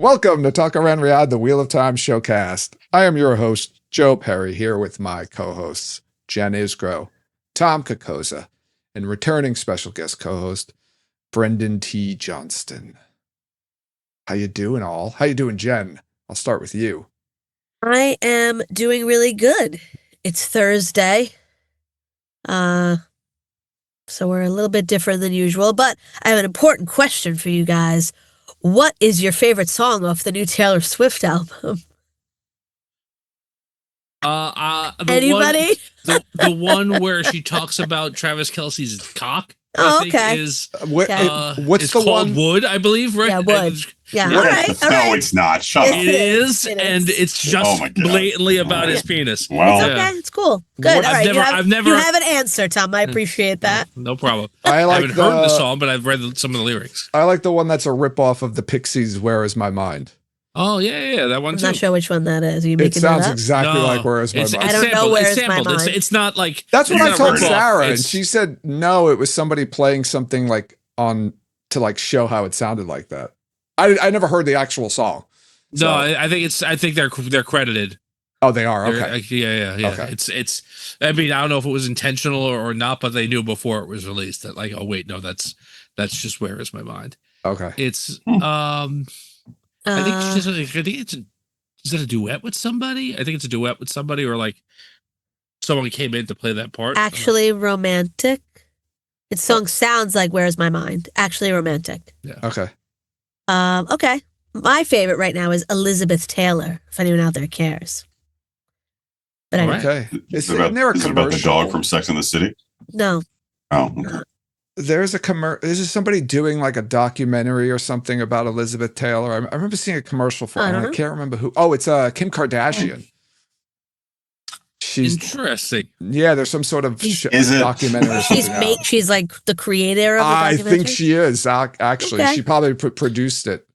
Welcome to Sakarnen Riyadh, the Wheel of Time showcast. I am your host, Joe Perry, here with my co-hosts, Jen Isgro, Tom Kokoza, and returning special guest co-host, Brendan T. Johnston. How you doing, all? How you doing, Jen? I'll start with you. I am doing really good. It's Thursday. So we're a little bit different than usual, but I have an important question for you guys. What is your favorite song off the new Taylor Swift album? Anybody? The one where she talks about Travis Kelce's cock. Oh, I think okay. What's it's the called one? Wood, I believe, right? Yeah, Wood. Yeah, all right. No, it's not. Shut up. It is, and it's just blatantly about his penis. Well, it's okay. It's cool. Good. All right. You have an answer, Tom. I appreciate that. No problem. I haven't heard the song, but I've read some of the lyrics. I like the one that's a ripoff of the Pixies' "Where Is My Mind." Oh yeah, that one I'm too. not sure which one that is. Are you making It sounds that up? exactly like "Where Is My Mind." I don't know where is my mind. It's not like that's what I told ripoff. Sarah, and she said no. It was somebody playing something like on to like show how it sounded like that. I never heard the actual song. So. No, I think they're credited. Oh, they are. Okay. Yeah. Okay. It's. I mean, I don't know if it was intentional or not, but they knew before it was released that like, oh wait, no, that's just "Where Is My Mind." Okay. It's I think it's is it a duet with somebody? I think it's a duet with somebody, or like someone came in to play that part. Actually romantic. Its song sounds like "Where's My Mind." Actually romantic. Yeah. Okay. Okay. My favorite right now is Elizabeth Taylor, if anyone out there cares. But anyway. Okay. Is it about the dog from Sex and the City? No. Oh, okay. There's a commercial. Is there somebody doing like a documentary or something about Elizabeth Taylor? I remember seeing a commercial for her. I can't remember who. Oh, it's Kim Kardashian. She's interesting. Yeah, there's some sort of documentary. She's like the creator of the documentary? I think she is, actually. Okay. She probably produced it.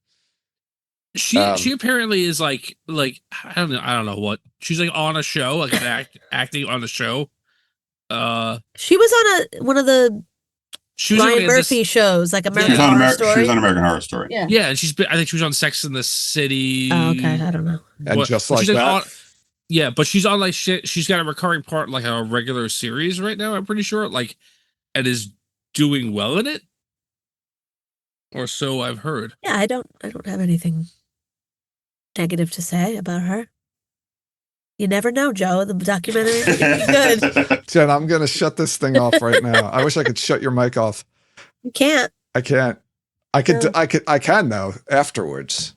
She apparently is like I don't know what. She's like on a show, like acting on a show. She was on one of the Ryan Murphy shows, like American Horror Story. She was on American Horror Story. Yeah, and I think she was on Sex and the City. Oh, okay, I don't know. And just like that. Yeah, but she's on like shit. She's got a recurring part in like a regular series right now. I'm pretty sure, like, and is doing well in it, or so I've heard. Yeah, I don't have anything negative to say about her. You never know, Joe. The documentary could be good. Jen, I'm gonna shut this thing off right now. I wish I could shut your mic off. You can't. I can't. I can though. Afterwards.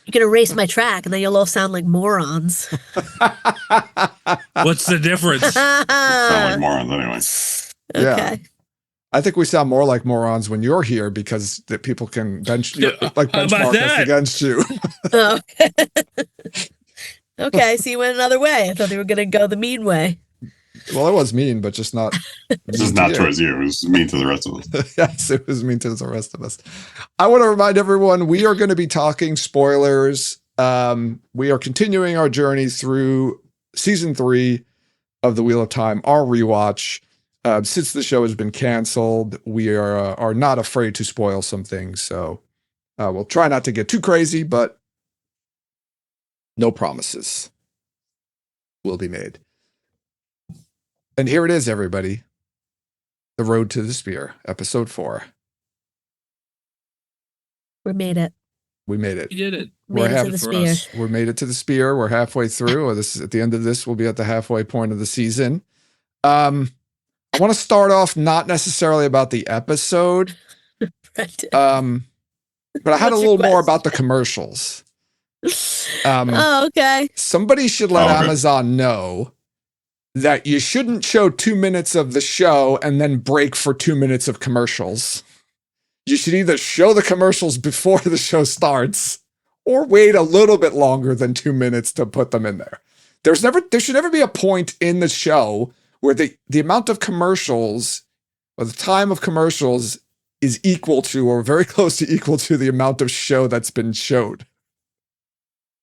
You can erase my track, and then you'll all sound like morons. What's the difference? Sound like morons anyway. Okay. Yeah. I think we sound more like morons when you're here because that people can benchmark us against you. Okay, so you went another way. I thought they were going to go the mean way. Well, it was mean, but just not. Just not towards you. It was mean to the rest of us. Yes, it was mean to the rest of us. I want to remind everyone we are going to be talking spoilers. We are continuing our journey through season 3 of The Wheel of Time, our rewatch. Since the show has been canceled, we are not afraid to spoil some things. So we'll try not to get too crazy, but no promises will be made. And here it is, everybody. The Road to the Spear, episode 4. We made it. We made it. We did it. We're made it to the spear. We're made it to the spear. We're halfway through. Or this is at the end of this. We'll be at the halfway point of the season. I want to start off not necessarily about the episode, but I had a little more about the commercials. Okay. Somebody should let Amazon know that you shouldn't show 2 minutes of the show and then break for 2 minutes of commercials. You should either show the commercials before the show starts or wait a little bit longer than 2 minutes to put them in there. There should never be a point in the show where the amount of commercials or the time of commercials is equal to or very close to equal to the amount of show that's been showed.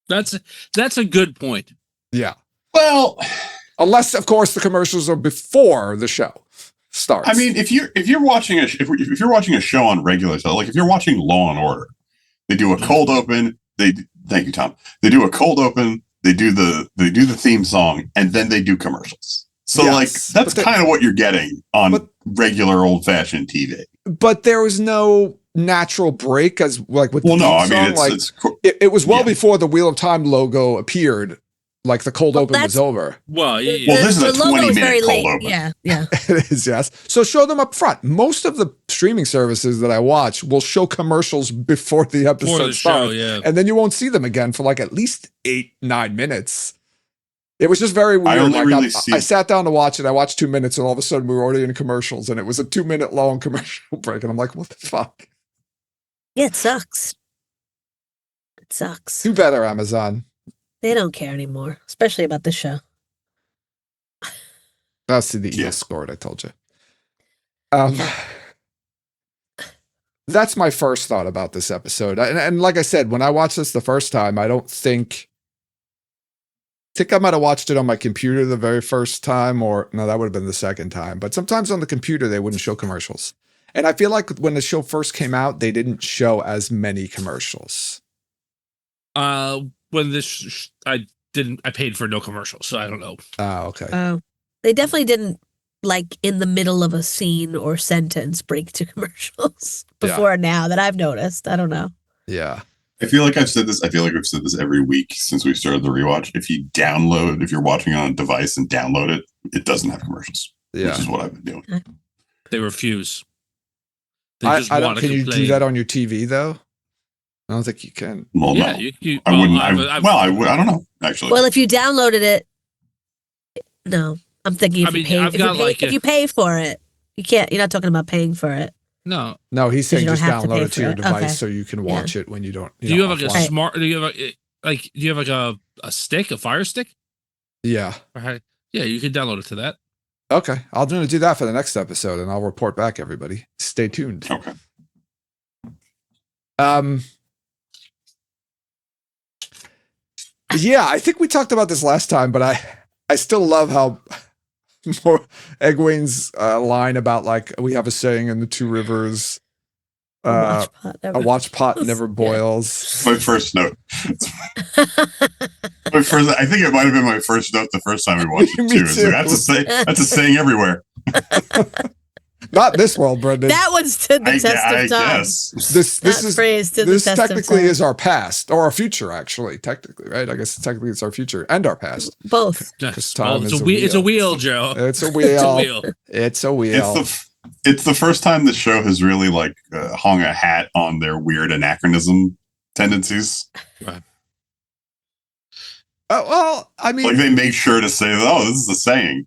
That's a good point. Yeah. Well, unless of course the commercials are before the show starts. I mean, if you're watching a show on regular television, like if you're watching Law and Order, they do a cold open, Thank you, Tom. They do a cold open. They do the theme song, and then they do commercials. So Yes, that's kind of what you're getting on regular old fashioned TV. But there was no natural break as like with the theme song. It was before the Wheel of Time logo appeared. Like the cold open was over. Well, this is a 20-minute cold open. Yeah. It is, yes. So show them up front. Most of the streaming services that I watch will show commercials before the episode starts. And then you won't see them again for like at least 8-9 minutes. It was just very weird. I sat down to watch it. I watched 2 minutes and all of a sudden we were already in commercials and it was a 2-minute long commercial break. And I'm like, what the fuck? Yeah, it sucks. It sucks. Do better, Amazon. They don't care anymore, especially about the show. That's the Eagles scored, I told you. That's my first thought about this episode. And like I said, when I watched this the first time, I think I might have watched it on my computer the very first time, or no, that would have been the second time. But sometimes on the computer, they wouldn't show commercials. And I feel like when the show first came out, they didn't show as many commercials. When this, I paid for no commercials, so I don't know. Oh, okay. They definitely didn't, like, in the middle of a scene or sentence break to commercials before now that I've noticed. I don't know. Yeah. I feel like I've said this. I feel like we've said this every week since we started the rewatch. If you're watching on a device and download it, it doesn't have commercials. Yeah. Which is what I've been doing. They refuse. Can you do that on your TV though? I don't think you can. Well, yeah, no. I wouldn't. I don't know, actually. Well, if you downloaded it, no. I'm thinking if you pay for it, you can't. You're not talking about paying for it. No, he's saying just download it to your device so you can watch it when you don't. Do you have like a smart? Do you have like a stick, a Fire Stick? Yeah. Yeah, you can download it to that. Okay, I'm going to do that for the next episode, and I'll report back. Everybody, stay tuned. Okay. Yeah, I think we talked about this last time, but I still love how more Egwene's line about like we have a saying in the Two Rivers, a watch pot never boils. My first note. I think it might have been my first note the first time we watched it too. Like, that's a saying everywhere. Not this world, Brendan. That one's to the test of time. Guess. This technically is our past or our future, actually. Technically, right? I guess technically it's our future and our past. Both. Yes. It's a wheel, Joe. It's a wheel. It's a wheel. It's the first time the show has really like hung a hat on their weird anachronism tendencies. Right. Well, I mean, like they make sure to say, "Oh, this is a saying."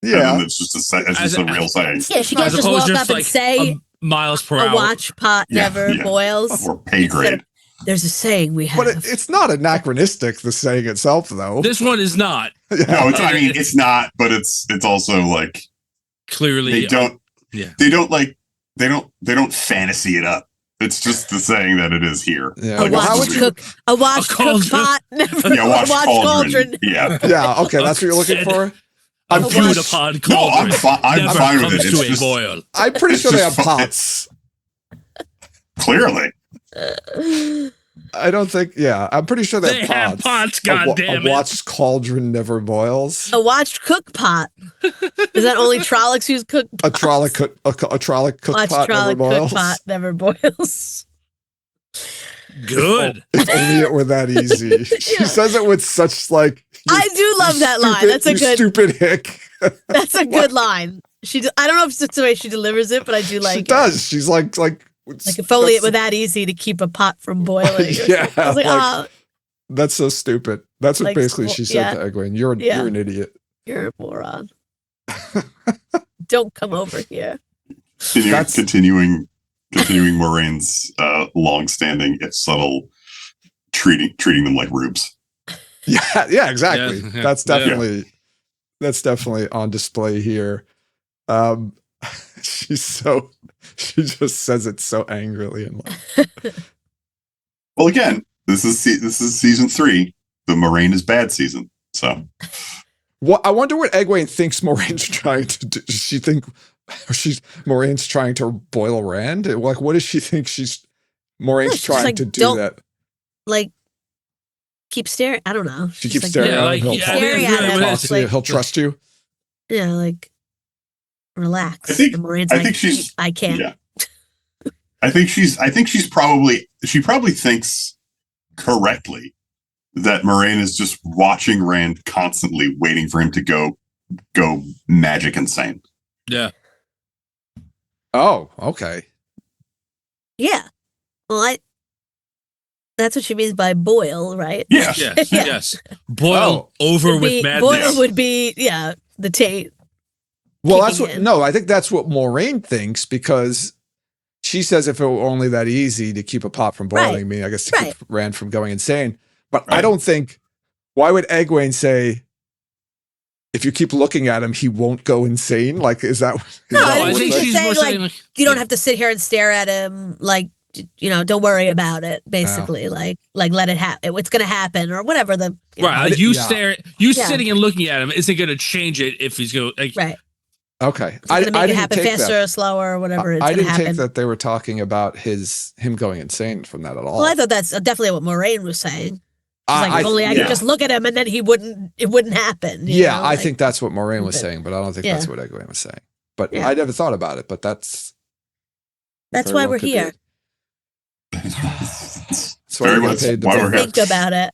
Yeah, and it's just a real saying. Yeah, she can't just walk up and say miles per hour. A watch pot never boils. Or pay grade. There's a saying we have. But it's not anachronistic, the saying itself, though. This one is not. Yeah. No, it's not, but it's also like clearly they don't fantasy it up. It's just the saying that it is here. Yeah. A watch cook pot never. Yeah, watch cauldron. Yeah. Yeah. Okay, that's what you're looking for. I'm fine with it. It's just, boil. I'm pretty sure they have pots. Clearly. I don't think. Yeah, I'm pretty sure they have pots. Goddamn it! A watched cauldron never boils. A watched cook pot. Is that only Trollocs use cook? A Trolloc cook pot never boils. Cook pot never boils. Good. If only it were that easy. She says it with such like. I do love that line. That's a good stupid hick. That's a good line. I don't know if it's just the way she delivers it, but I do like it. She does. She's like if only it were that easy to keep a pot from boiling. Yeah. I was like, that's so stupid. That's what basically she said to Egwene. You're an idiot. You're a moron. Don't come over here. Continuing Moraine's long-standing, if subtle, treating them like rubes. Yeah, exactly. Yeah. That's definitely on display here. She just says it so angrily and well, again, this is season 3. The Moraine is bad season. So, I wonder what Egwene thinks Moraine's trying to do. Does she think Moraine's trying to boil Rand? Like, what does she think Moraine's trying to do that? like keep staring. I don't know. She Just, keeps staring Yeah, at like, him. He'll yeah, talk, staring at him. talk It's to you. like, He'll trust you. yeah, like relax. I think- and Moraine's I like, think she's- I can't. Yeah. I think she probably thinks correctly that Moraine is just watching Rand constantly, waiting for him to go magic insane. Yeah. Oh, okay. Yeah. Well, that's what she means by boil, right? Yeah. Yes. Yeah. Yes. Boil over Would with be- madness. Boil would be, the taint. Well, that's kicking what. in. No, I think that's what Moraine thinks because she says if it were only that easy to keep a pot from boiling, Right. I mean, I guess to Right. keep Rand from going insane. But I Right. don't think. Why would Egwene say? If you keep looking at him, he won't go insane. Like, is that? No, that I I what think we're she's she's saying, more saying like You don't yeah. have to sit here and stare at him like, don't worry about it, basically. Like let it happen. It's going to happen or whatever the. Right, like Yeah. you Yeah. sitting and looking at him isn't going to change it if he's going. Like, Right. Okay, It's going to make it didn't happen take faster that. or slower or whatever it's I going to didn't happen. take that they were talking about him going insane from that at all. Well, I thought that's definitely what Moraine was saying. She's like, if only I yeah. could just look at him and then it wouldn't happen. you Yeah, know? I Like, think that's what Moraine was but- saying, but I don't think yeah. that's what Egwene was saying. But Yeah. I never thought about it. But that's that's very why well we're could be here it. That's Very we much get paid to why do. we're here. think about it.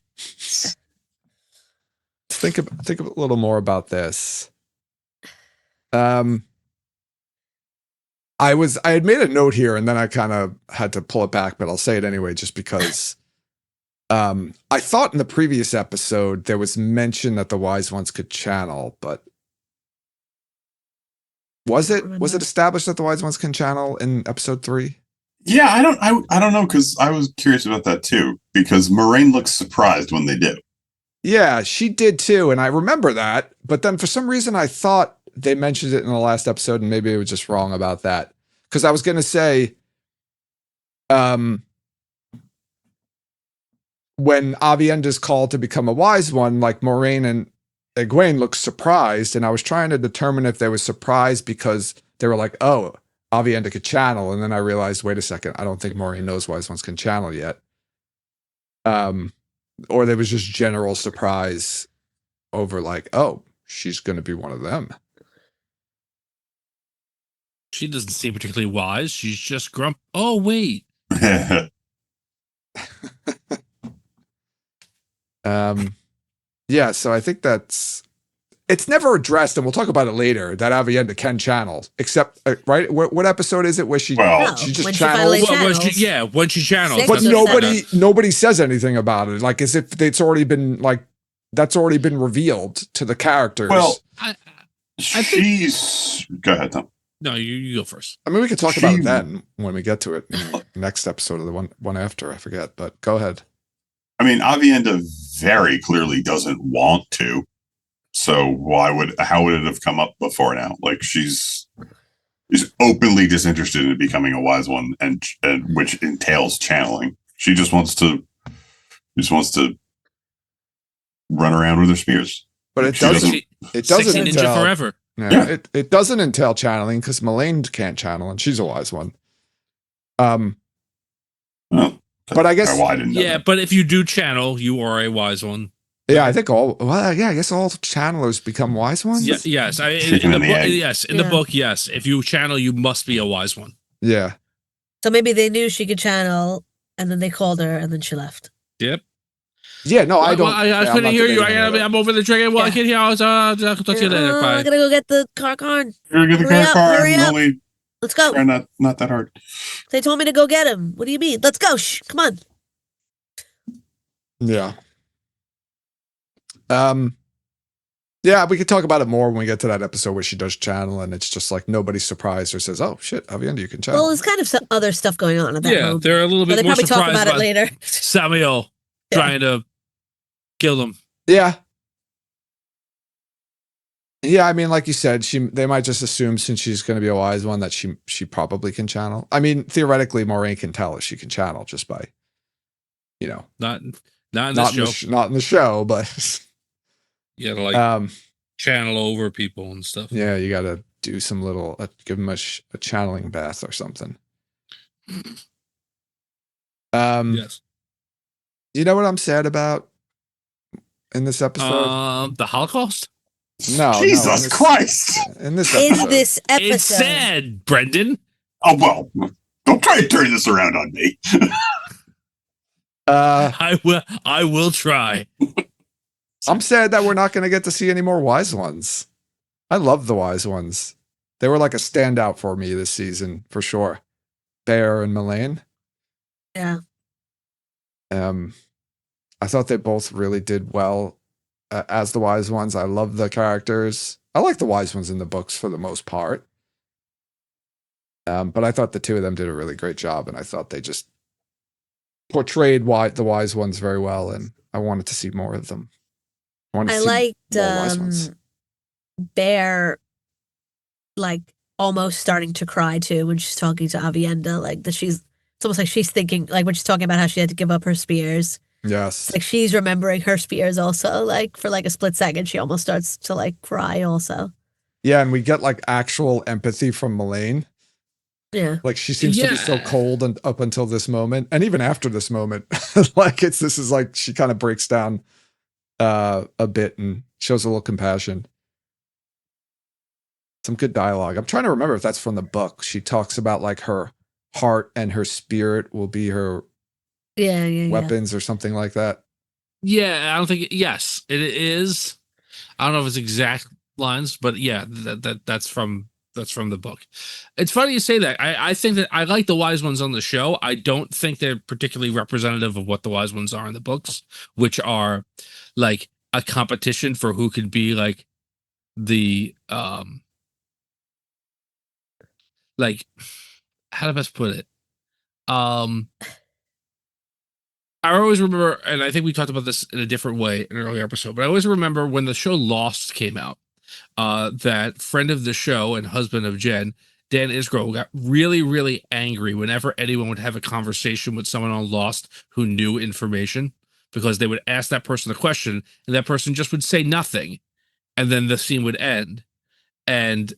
Think a little more about this. I had made a note here and then I kind of had to pull it back, but I'll say it anyway, just because I thought in the previous episode there was mention that the wise ones could channel, but was it established that the wise ones can channel in episode 3? Yeah, I don't know, because I was curious about that too, because Moraine looks surprised when they do. Yeah, she did too, and I remember that. But then for some reason, I thought they mentioned it in the last episode, and maybe I was just wrong about that. Because I was going to say, when Aviend is called to become a wise one, like Moraine and Egwene looked surprised, and I was trying to determine if they were surprised because they were like, "Oh, Avienda could channel," and then I realized, wait a second, I don't think Moraine knows wise ones can channel yet. Or there was just general surprise over like, oh, she's going to be one of them. she doesn't seem particularly wise. She's just grump. Oh wait, Yeah, so I think it's never addressed, and we'll talk about it later, that Avienda can channel, except, right? What episode is it where she, Well- she just when she channels? finally when she channels. Six But or nobody says anything about it, like as if it's already been, like, that's already been revealed to the characters. Well, I she's go ahead, Tom. No, you go first. I mean, we could talk about she- it then when we get to it in the next episode of the one after, I forget, but go ahead. I mean, Avienda very clearly doesn't want to. So how would it have come up before now? Like she's openly disinterested in becoming a wise one, and which entails channeling. She just wants to run around with her spears. But it She doesn't, Sexy- it Sexy doesn't ninja entail, forever. yeah. It doesn't entail channeling because Melaine can't channel and she's a wise one. Oh, But I guess, well, I didn't know Yeah, that. but if you do channel, you are a wise one. yeah, I think I guess all channelers become wise ones. Yeah, yes. Chicken and the egg. Yes, in the Yeah. book, yes. If you channel, you must be a wise one. Yeah. So maybe they knew she could channel, and then they called her, and then she left. Yep. Yeah, no, I don't. Well, I yeah, I'm couldn't not hear you. debating any of that. I'm over the trigger. Well, I Yeah. can't hear. I'll talk to you later. I Bye. gotta go get the car. You're gonna Hurry up, car. hurry up. Only Let's go. try not that hard. They told me to go get him. What do you mean? Let's go. Shh, come on. Yeah. Yeah, we could talk about it more when we get to that episode where she does channel, and it's just like nobody's surprised or says, "Oh shit, Avienda, you can channel." Well, there's kind of some other stuff going on at that Yeah, moment. they're a little But bit they more probably talk surprised about it by later. Samuel Yeah. trying to kill them. Yeah. Yeah, I mean, like you said, they might just assume since she's going to be a wise one that she probably can channel. I mean, theoretically, Moraine can tell if she can channel just by, Not in this not show. not in the show, but You gotta like channel over people and stuff. yeah, you got to do some little give them a channeling bath or something. Yes. You know what I'm sad about in this episode? The Holocaust. No, Jesus Christ! In this In episode. this episode. It's sad, Brendan. Oh, well, don't try to turn this around on me. I will try. I'm sad that we're not going to get to see any more wise ones. I love the wise ones. They were like a standout for me this season, for sure. Bear and Melaine. Yeah. I thought they both really did well as the wise ones. I love the characters. I like the wise ones in the books for the most part. But I thought the two of them did a really great job, and I thought they just portrayed the wise ones very well, and I wanted to see more of them. I liked Bear, like, almost starting to cry too when she's talking to Avienda, like that it's almost like she's thinking, like when she's talking about how she had to give up her spears. Yes. It's like she's remembering her spears also, like for like a split second, she almost starts to like cry also. Yeah, and we get like actual empathy from Melaine. Yeah. Like she seems to be so cold and up until this moment. And even after this moment, like this is like she kind of breaks down a bit and shows a little compassion. Some good dialogue. I'm trying to remember if that's from the book. She talks about like her heart and her spirit will be her weapons or something like that. Yeah, I don't think yes, it is. I don't know if it's exact lines, but yeah, that's from the book. It's funny you say that. I think that I like the wise ones on the show. I don't think they're particularly representative of what the wise ones are in the books, which are like a competition for who could be like the like how to best put it. I always remember, and I think we talked about this in a different way in an earlier episode, but I always remember when the show Lost came out, that friend of the show and husband of Jen, Dan Isgro, got really, really angry whenever anyone would have a conversation with someone on Lost who knew information, because they would ask that person a question and that person just would say nothing, and then the scene would end. And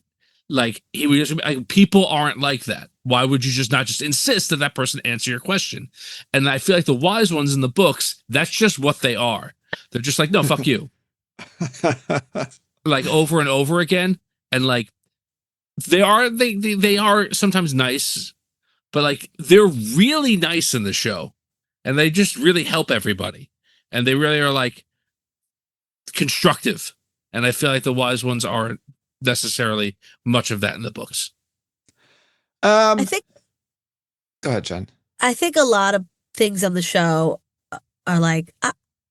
like he would just be like, people aren't like that. Why would you just not just insist that that person answer your question? And I feel like the wise ones in the books, that's just what they are. They're just like, no, fuck you. Like over and over again. And like they are sometimes nice, but like they're really nice in the show. And they just really help everybody. And they really are like constructive. And I feel like the wise ones aren't necessarily much of that in the books. I think. Go ahead, Jen. I think a lot of things on the show are like,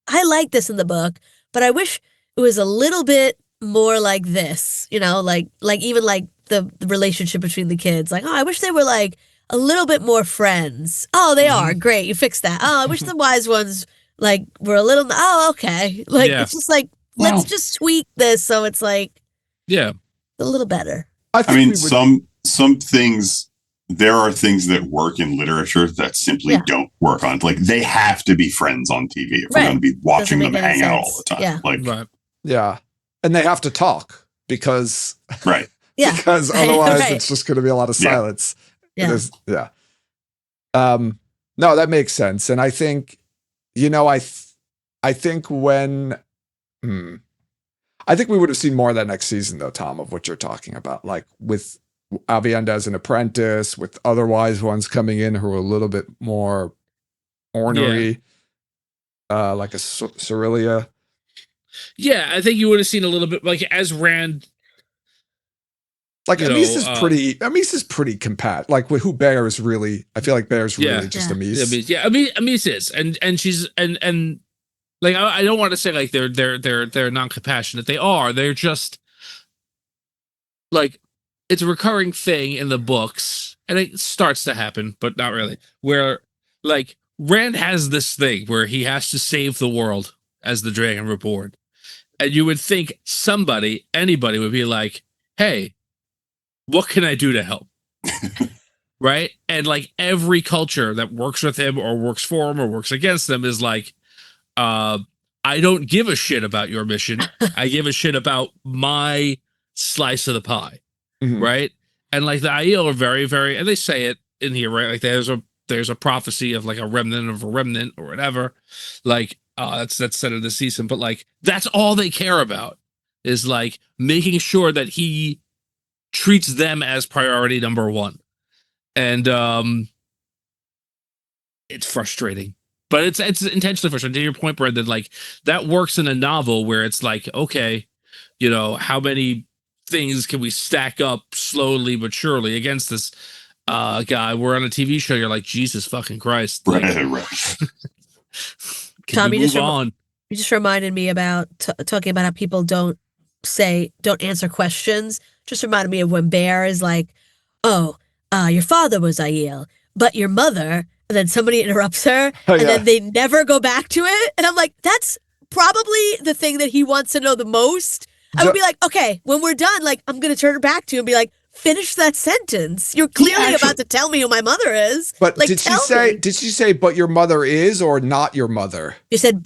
I like this in the book, but I wish it was a little bit more like this, you know, like even like the relationship between the kids. Like, oh, I wish they were like a little bit more friends. Oh, they are. Great. You fixed that. Oh, I wish the wise ones like were a little, oh, okay. Like, it's just like, let's just tweak this so it's like, a little better. I mean, some things, there are things that work in literature that simply don't work on. Like, they have to be friends on TV if we're going to be watching them hang out all the time. Yeah. Like, yeah. And they have to talk because, yeah. because otherwise it's just going to be a lot of silence. Yeah. No, that makes sense. And I think, you know, I think when, I think we would have seen more of that next season, though, Tom, of what you're talking about, like with Avienda as an apprentice, with other wise ones coming in who are a little bit more ornery, like a Cerelia. Yeah, I think you would have seen a little bit, like as Rand. Like Amis is pretty compat. Like who Bear is really, I feel like Bear's really just Amis. Yeah, Amis is, and she's and like I don't want to say like they're non-compassionate. They are. They're just like, it's a recurring thing in the books, and it starts to happen, but not really. Where like Rand has this thing where he has to save the world as the Dragon Reborn, and you would think anybody would be like, "Hey, what can I do to help?" Right? And like every culture that works with him or works for him or works against them is like, I don't give a shit about your mission. I give a shit about my slice of the pie. Right? And like the Aiel are very, very, and they say it in here, right? Like there's a there's a prophecy of like a remnant or whatever. Like that's set of the season, but like that's all they care about is like making sure that he treats them as priority number one. And it's frustrating. But it's intentionally frustrating. To your point, Brendan, like that works in a novel where it's like, okay, you know, how many things can we stack up slowly but surely against this guy? We're on a TV show. You're like, Jesus fucking Christ. Like, Right. can Tom, we you move on? You just reminded me about talking about how people don't answer questions. Just reminded me of when Bear is like, oh, your father was Aiel, but your mother, and then somebody interrupts her, Oh, and yeah. then they never go back to it. And I'm like, that's probably the thing that he wants to know the most. I would be like, okay, when we're done, like, I'm going to turn it back to you and be like, finish that sentence. You're clearly about to tell me who my mother is. But like, did she me. say, but your mother is or not your mother? She said,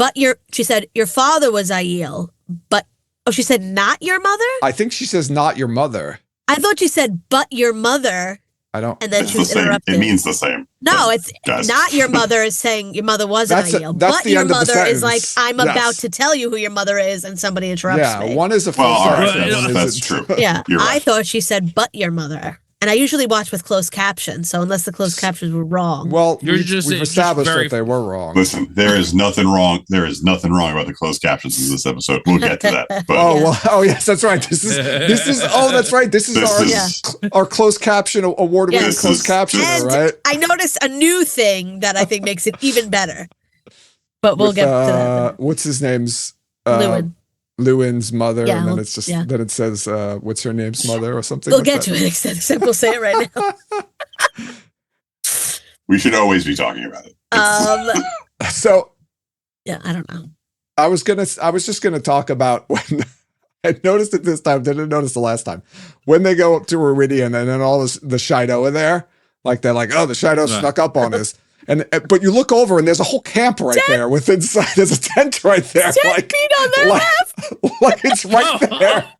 she said, your father was Aiel, but, she said, not your mother? I think she says not your mother. I thought she said, but your mother. I don't. And then It's she the was same. interrupted. It means the same. No, it's Guys. not your mother is saying your mother wasn't Aiel. That's But the your end of the mother is like, sentence. I'm Yes. about to tell you who your mother is, and somebody interrupts Yeah, me. one is a full Well, all right, sentence, one that's isn't. true. Yeah, You're right. I thought she said, but your mother. And I usually watch with closed captions, so unless the closed captions were wrong. Well, You're we've just established very- that they were wrong. Listen, there is nothing wrong. There is nothing wrong about the closed captions in this episode. We'll get to that. But Oh Yeah. well. Oh yes, that's right. This is. Oh, that's right. This is our closed caption award-winning Yes. closed captioner, And right? I noticed a new thing that I think makes it even better. But we'll With, get to that. what's his name's? Lewin. Lewin's mother, Yeah, and then we'll- it's just yeah. then it says what's her name's mother or something. We'll like get that. to it, except we'll say it right now. we should always be talking about it. So Yeah, I don't know. I was just gonna talk about when I noticed it this time, didn't notice the last time. When they go up to Iridian and then all this, the Shido are there, like they're like, oh, the Shido snuck up on us. But you look over and there's a whole camp right there with inside. There's a tent right there. 10 like, feet on their left. like it's right there.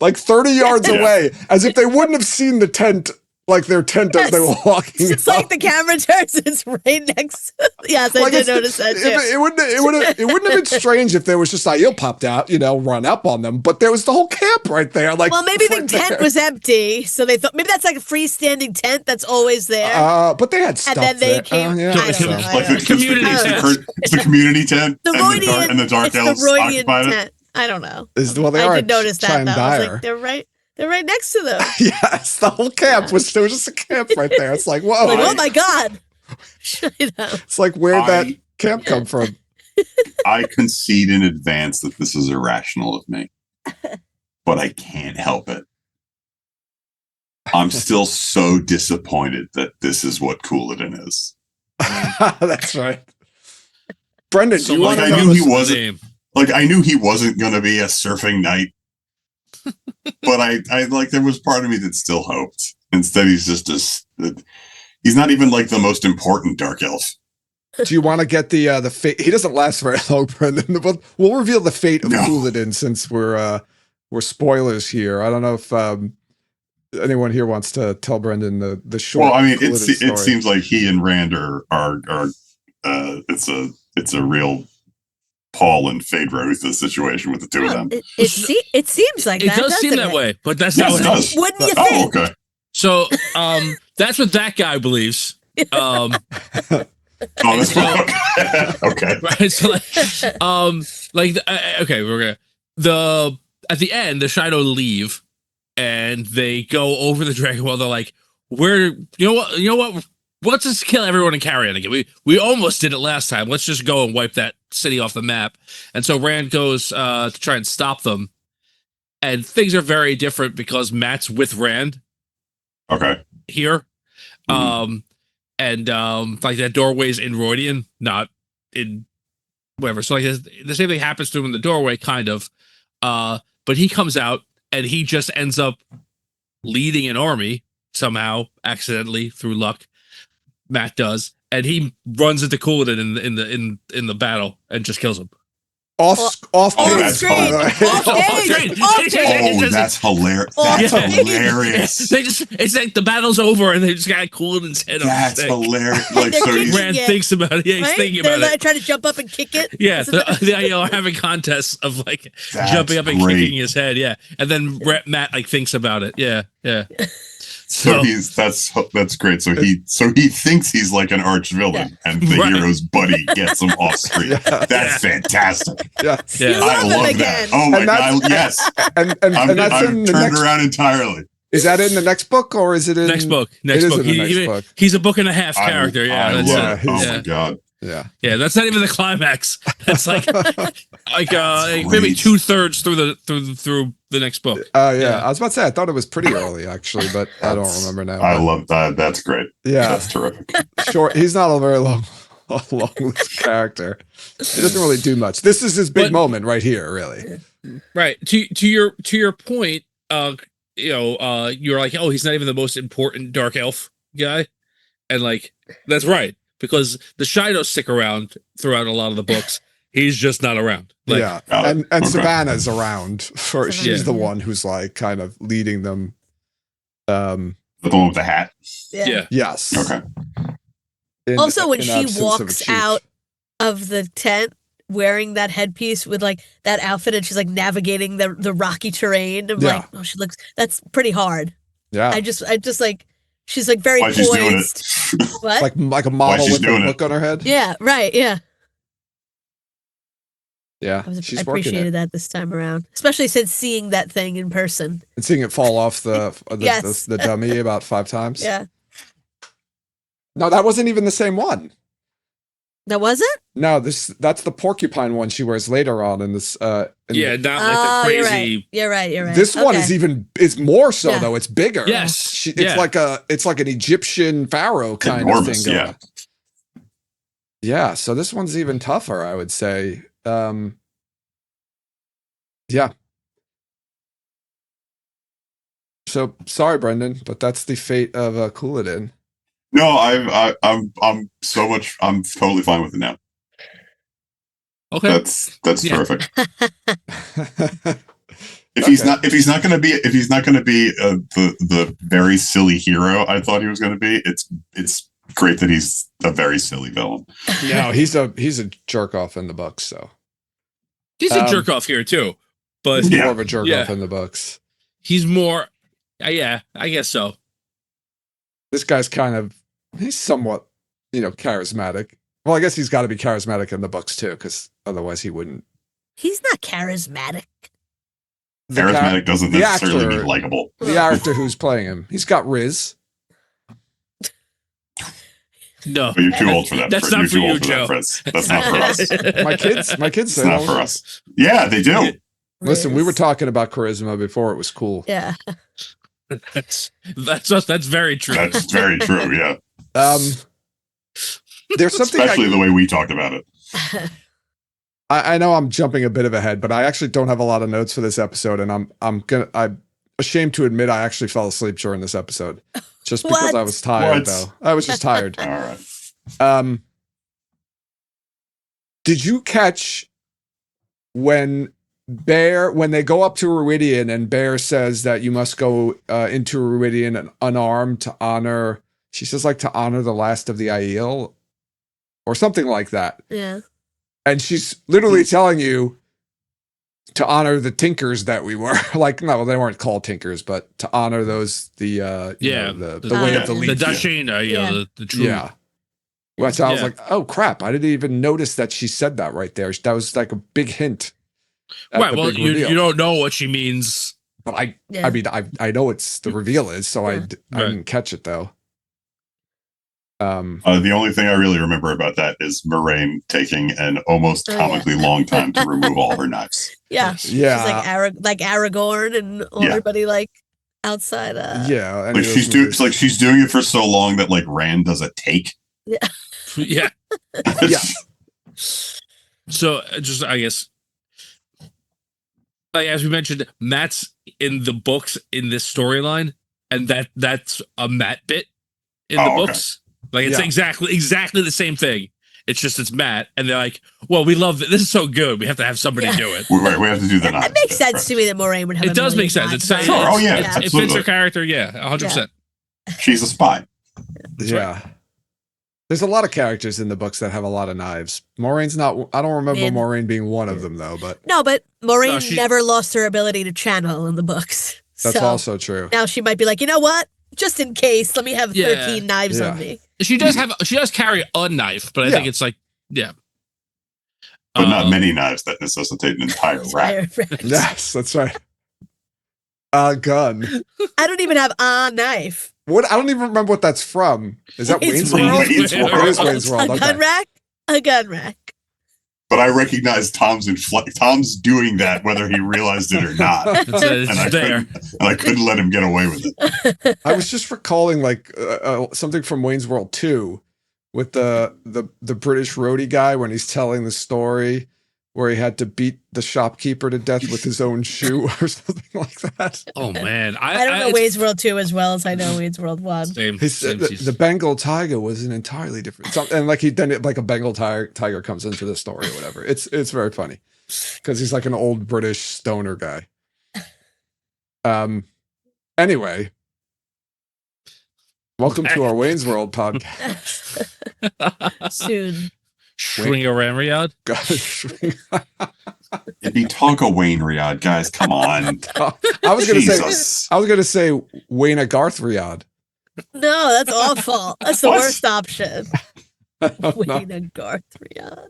Like 30 yards away, as if they wouldn't have seen the tent, like their tent as they were walking. It's just like the camera turns, it's right next. Yes, I Like, did notice that too. It wouldn't have been strange if there was just Aiel popped out, run up on them. But there was the whole camp right there. Like, Well, maybe the right tent there. was empty, so they thought maybe that's like a freestanding tent that's always there. But they had stuff then they there. came- Yeah, I don't know. Like the Community tent. It's the community tent. The Roydian, and the Dark it's Elves the Roydian occupied it. tent. I don't know. Well, they I are did notice that Chime though. I was Dyer. like, they're right next to them. Yes, the whole camp was there was just a camp right there. It's like, whoa. Like, oh my god. I know. It's like where'd that I- camp come from? I concede in advance that this is irrational of me, but I can't help it. I'm still so disappointed that this is what Couladin is. That's right. Brendan, do you Someone want like, to I know? knew he wasn't- Like I knew he wasn't going to be a surfing knight, but I like there was part of me that still hoped. Instead, he's just he's not even like the most important dark elf. Do you want to get the fate? He doesn't last very long, Brendan. We'll reveal the fate of No. Couladin since we're spoilers here. I don't know if anyone here wants to tell Brendan the short. Well, I mean, Couladin it story. seems like he and Rand are it's a real Paul and Phaedra situation with the two of them. It seems like It that. does seem doesn't that it? way, but that's Yes, not it what does. Wouldn't you Oh, think? okay. So that's what that guy believes. Oh, that's okay. Okay. Right. So okay, we're gonna at the end the Shido leave and they go over the Dragon Well. They're like, you know what? Let's just kill everyone in Carrion again. We almost did it last time. Let's just go and wipe that city off the map. And so Rand goes to try and stop them. And things are very different because Matt's with Rand Okay. here. Mhm. Like that doorway's in Roydian, not in whatever. So like the same thing happens to him in the doorway, kind of. But he comes out and he just ends up leading an army somehow, accidentally through luck. Matt does, and he runs into Couladin in the battle and just kills him. Off Oh, page, that's by the way. Off page. Off page. Oh, that's hilarious. That's Yeah. hilarious. It's like the battle's over and they just got Couladin's head on the That's stick. hilarious. And Like, they're so kicking he's, Rand it, thinks about it. Yeah, he's right? thinking They're about like it. trying to jump up and kick it. Yeah, Isn't that- the having contests of like That's jumping up and great. kicking his head. Yeah, and then Matt like thinks about it. Yeah. so that's great. So he thinks he's like an arch villain, and the Right. hero's buddy gets him off screen. Yeah. That's fantastic. Yes. You Yeah. love I him love again. that. Oh my And that's- god, yes. And I'm that's in the turned next. around entirely. Is that in the next book or is it in Next book. It is in the He- next he- book. He's a book and a half character. Yeah, I that's love it. it. Oh yeah. my god. Yeah. Yeah, that's not even the climax. That's like maybe great. 2/3 through the next book. Yeah. Yeah. I was about to say I thought it was pretty early actually, but I don't remember now. I But love that. That's great. yeah, That's terrific. short. He's not a very long character. He doesn't really do much. This is his big But- moment right here, really. Right. To your point, you're like, oh, he's not even the most important dark elf guy, and like that's right because the Shidos stick around throughout a lot of the books. He's just not around. Like, Yeah, Got it. and Okay. Savannah's around for. She's Yeah. the one who's like kind of leading them. The one with the hat. yeah. Yes. Okay. Also, when in she absence of a walks chief. out of the tent wearing that headpiece with like that outfit and she's like navigating the rocky terrain. I'm Yeah. like, oh, that's pretty hard. Yeah, I just like, she's like very Why she's doing poised. it? What? like a model she's with a doing it. book on her head. Yeah, right. Yeah. Yeah, I she's working appreciated it that this time around, especially since seeing that thing in person. and seeing it fall off the Yes. the dummy about 5 times. Yeah. No, that wasn't even the same one. That wasn't? No, that's the porcupine one she wears later on in this. Yeah, not like Oh, the you're crazy. right. You're right. You're right. This one is Okay. is more so Yeah. though. It's bigger. Yes. It's Yeah. like an Egyptian pharaoh kind Enormous, of thing. yeah. Going. Yeah. So this one's even tougher, I would say. Yeah. So sorry, Brendan, but that's the fate of Couladin. No, I'm totally fine with it now. Okay. That's Yeah. terrific. If he's not going to be the very silly hero I thought he was going to be, it's great that he's a very silly villain. No, he's a jerk off in the books. So He's a jerk off here too, but he's Yeah. more of a jerk Yeah. off in the books. he's more. Yeah, I guess so. This guy's he's somewhat, charismatic. Well, I guess he's got to be charismatic in the books too, because otherwise he wouldn't. He's not charismatic. The Charismatic doesn't the necessarily actor- mean likable. The actor who's playing him, he's got Riz. No, But you're too old for that. That's Fred. not for You're too you, old for Joe. that, Fritz. That's not for us. My kids It's say not for us. Yeah, they do. Listen, we were Riz. talking about charisma before it was cool. Yeah. that's very true. That's very true. Yeah, There's something especially the way we talked about it. I know I'm jumping a bit of ahead, but I actually don't have a lot of notes for this episode, and I'm ashamed to admit I actually fell asleep during this episode just because What? I was tired. What? Though I was just tired. All right. Did you catch when they go up to Ruidian and Bear says that you must go into Ruidian unarmed to honor? She says like to honor the last of the Aiel, or something like that. Yeah. And she's literally telling you to honor the Tinkers that we were. Like, no, they weren't called Tinkers, but to honor those the way of the the leaf. Dashina, Yeah. the true. Yeah. Which I was Yeah. like, oh crap! I didn't even notice that she said that right there. That was like a big hint. at Right. the Well, big you reveal. don't know what she means. But I Yeah. mean, I know it's the reveal is, so I Yeah. I didn't catch it though. The only thing I really remember about that is Moraine taking an almost Oh, yeah. comically long time to remove all her knives. Yeah. Yeah. She's like Aragorn and Yeah. everybody like outside. Yeah, Like she's doing it for so long that like Rand does a take. Yeah. Yeah. So just I guess, like as we mentioned, Matt's in the books in this storyline, and that's a Matt bit in the Oh, okay. books. Like it's Yeah. exactly the same thing. It's Matt, and they're like, well, we love it. This is so good. We have to have somebody do it. Right, we have to do the knives. It makes sense to me that Moraine would have. It does make sense. It's knives. Sure. Oh, yeah, it fits absolutely. her character. Yeah, 100%. She's a spy. Yeah. There's a lot of characters in the books that have a lot of knives. Moraine's not. I don't remember Man. Moraine being one of them though. But No, but Moraine No, she- never lost her ability to channel in the books. that's So also true. now she might be like, you know what? Just in case, let me have 13 knives Yeah. on me. She does carry a knife, but I think it's like, yeah. But not many knives that necessitate an entire rack. Yes, that's right. A gun. I don't even have a knife. What? I don't even remember what that's from. Is that Wayne's Wayne's World? World. Wayne's It World. is Wayne's World. A Okay. gun rack? A gun rack. But I recognize Tom's Tom's doing that whether he realized it or not. It's And there. I couldn't let him get away with it. I was just recalling like something from Wayne's World 2 with the British roadie guy when he's telling the story where he had to beat the shopkeeper to death with his own shoe or something like that. Oh man, I don't know Wayne's World 2 as well as I know Wayne's World 1. Same, His, same the Bengal tiger was an entirely different, and like like a Bengal tiger comes into the story or whatever. It's very funny because he's like an old British stoner guy. Anyway, welcome to our Wayne's World podcast. Soon. Shringaramriad. It'd be Tonka Wayne Riyadh, guys. Come on. I was Jesus. gonna say Wayne Garth Riyadh. No, that's awful. That's the What? worst option. No. Wayne and Garth Riyadh.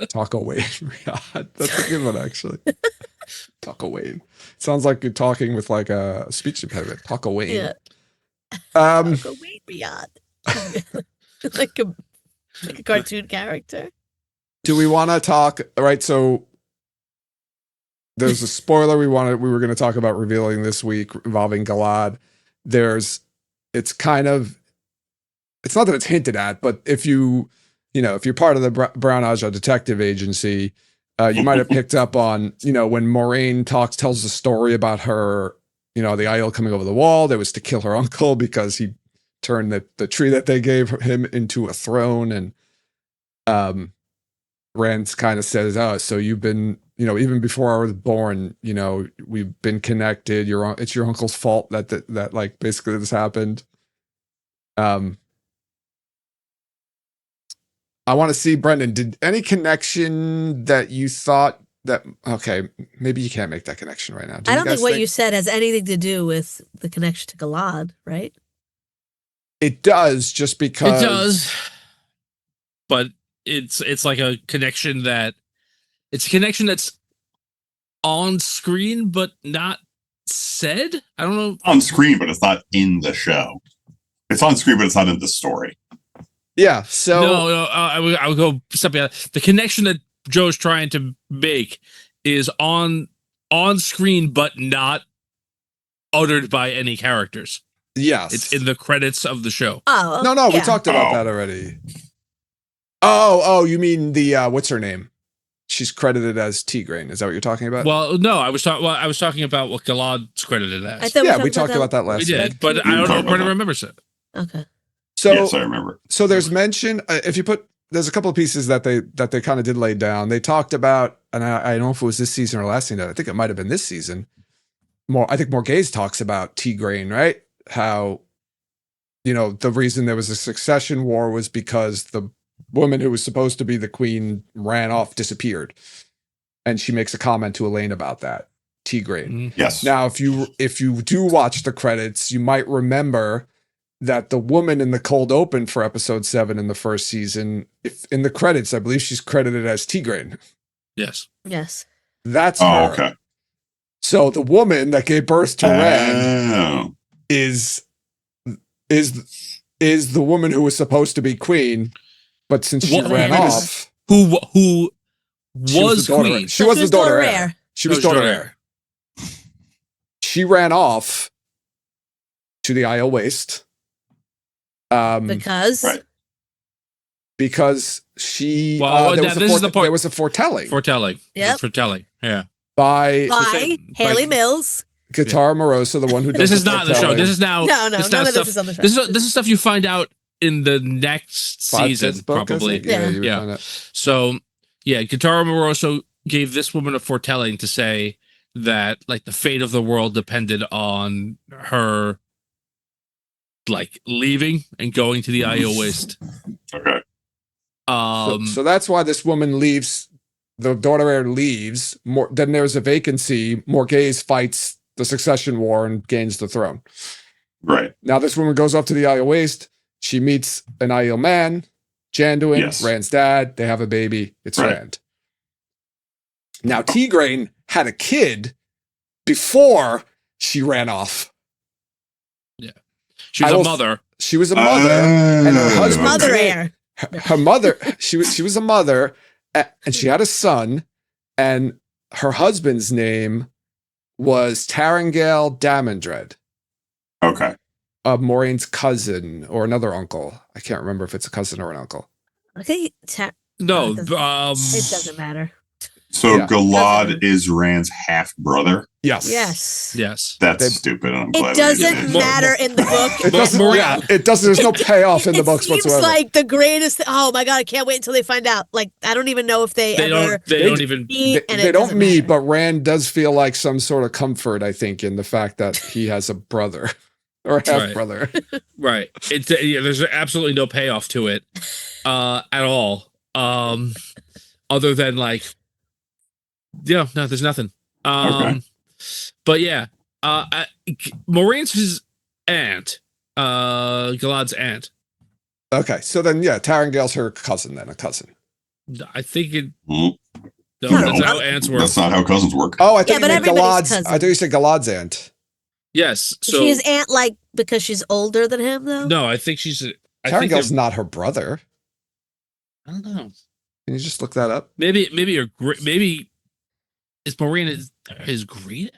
Taco Wayne Riyadh. That's a good one, actually. Taco Wayne. Sounds like you're talking with like a speech impediment. Taco Wayne. Yeah. Go Wayne Riyadh. like a cartoon character. Do we want to talk? All right, so there's a spoiler we were going to talk about revealing this week involving Galad. It's not that it's hinted at, but if you're part of the Brown Aja Detective Agency, you might have picked up on, when Moraine tells the story about her, the Aiel coming over the wall, that was to kill her uncle because he turned the tree that they gave him into a throne. And Rand kind of says, oh, so you've been, even before I was born, we've been connected. It's your uncle's fault that like basically this happened. I want to see, Brendan, did any connection that you thought that, okay, maybe you can't make that connection right now. I don't think what you said has anything to do with the connection to Galad, right? It does, just because. It does, but it's like a connection that's on screen but not said. I don't know. On screen, but it's not in the show. It's on screen, but it's not in the story. Yeah, so. No, I would go step back. The connection that Joe's trying to make is on screen but not uttered by any characters. Yes. It's in the credits of the show. Oh, No, we yeah. talked about that already. Oh, you mean the what's her name? She's credited as Tigraine. Is that what you're talking about? Well, no, I was talking about what Galad's credited as. I thought yeah, we talked about that we last week. did, but I don't know if Brendan remembers it. Okay. So, Yes, I remember. so there's mention. There's a couple of pieces that they kind of did lay down. They talked about, and I don't know if it was this season or last season. I think it might have been this season. I think Morghese talks about Tigraine, right? How, the reason there was a succession war was because the woman who was supposed to be the queen ran off, disappeared. And she makes a comment to Elaine about that, Tigraine. Mhm. Yes. Now, if you do watch the credits, you might remember that the woman in the cold open for episode 7 in the first season, if in the credits, I believe she's credited as Tigraine. Yes. Yes. That's Oh, her. okay. So the woman that gave birth to Rand Oh. is the woman who was supposed to be queen, but since she What- ran who was- off, Who she was the daughter. queen? She was the daughter heir. heir. She was Oh, daughter daughter heir. She ran off to the Isle Waste. Because Right. Because she Well, there, now this is the part- there was a foretelling Foretelling. Yep. Foretelling. Yeah. by by Haley Mills. Guitar Morosa, the one who does This the is not the show. foretelling. This is now. No, this is none now of stuff, this is on the show. This is stuff you find out in the next season, Fifth book, I probably. think? Yeah. Yeah. You would Yeah. find out. So, yeah, Gitara Moroso gave this woman a foretelling to say that, like, the fate of the world depended on her, like, leaving and going to the Io Waste. Okay. So that's why this woman leaves. The daughter heir leaves. Then there's a vacancy. Morghese fights the succession war and gains the throne. Right. Now this woman goes up to the Io Waste. She meets an Io man, Janduin, Yes. Rand's dad. They have a baby. It's Right. Rand. Now Tigraine had a kid before she ran off. She was a mother. She was a mother, and her husband. Mother heir. Her mother. She was a mother, and she had a son, and her husband's name was Tarangale Damandred, Okay. Maureen's cousin or another uncle. I can't remember if it's a cousin or an uncle. Okay, No, it doesn't matter. So Yeah. Galad is Rand's half brother. Yes. Yes. yes. That's They- stupid. And I'm It glad we did doesn't it. matter in the book. It doesn't. Maureen- Yeah, it doesn't. There's no payoff in the It books seems whatsoever. like the greatest. Oh my god, I can't wait until they find out. Like, I don't even know if they ever They don't even. meet. and they it don't doesn't meet, matter. but Rand does feel like some sort of comfort, I think, in the fact that he has a brother or a half Right. brother. Right. It's there's absolutely no payoff to it at all. Other than, like, yeah, no, there's nothing. Okay. But yeah, Moiraine's his aunt, Galad's aunt. Okay, so then yeah, Tarangale's her cousin. Then a cousin. I think it. Mm. No, No, that's how aunts work. That's not how cousins work. Oh, I think but you meant everybody's Galad's. I cousin. thought you said Galad's aunt. Yes. So She's aunt, like, because she's older than him, though. no, I think she's. I think Tarangale's they're- not her brother. I don't know. Can you just look that up? Maybe is Moiraine his great?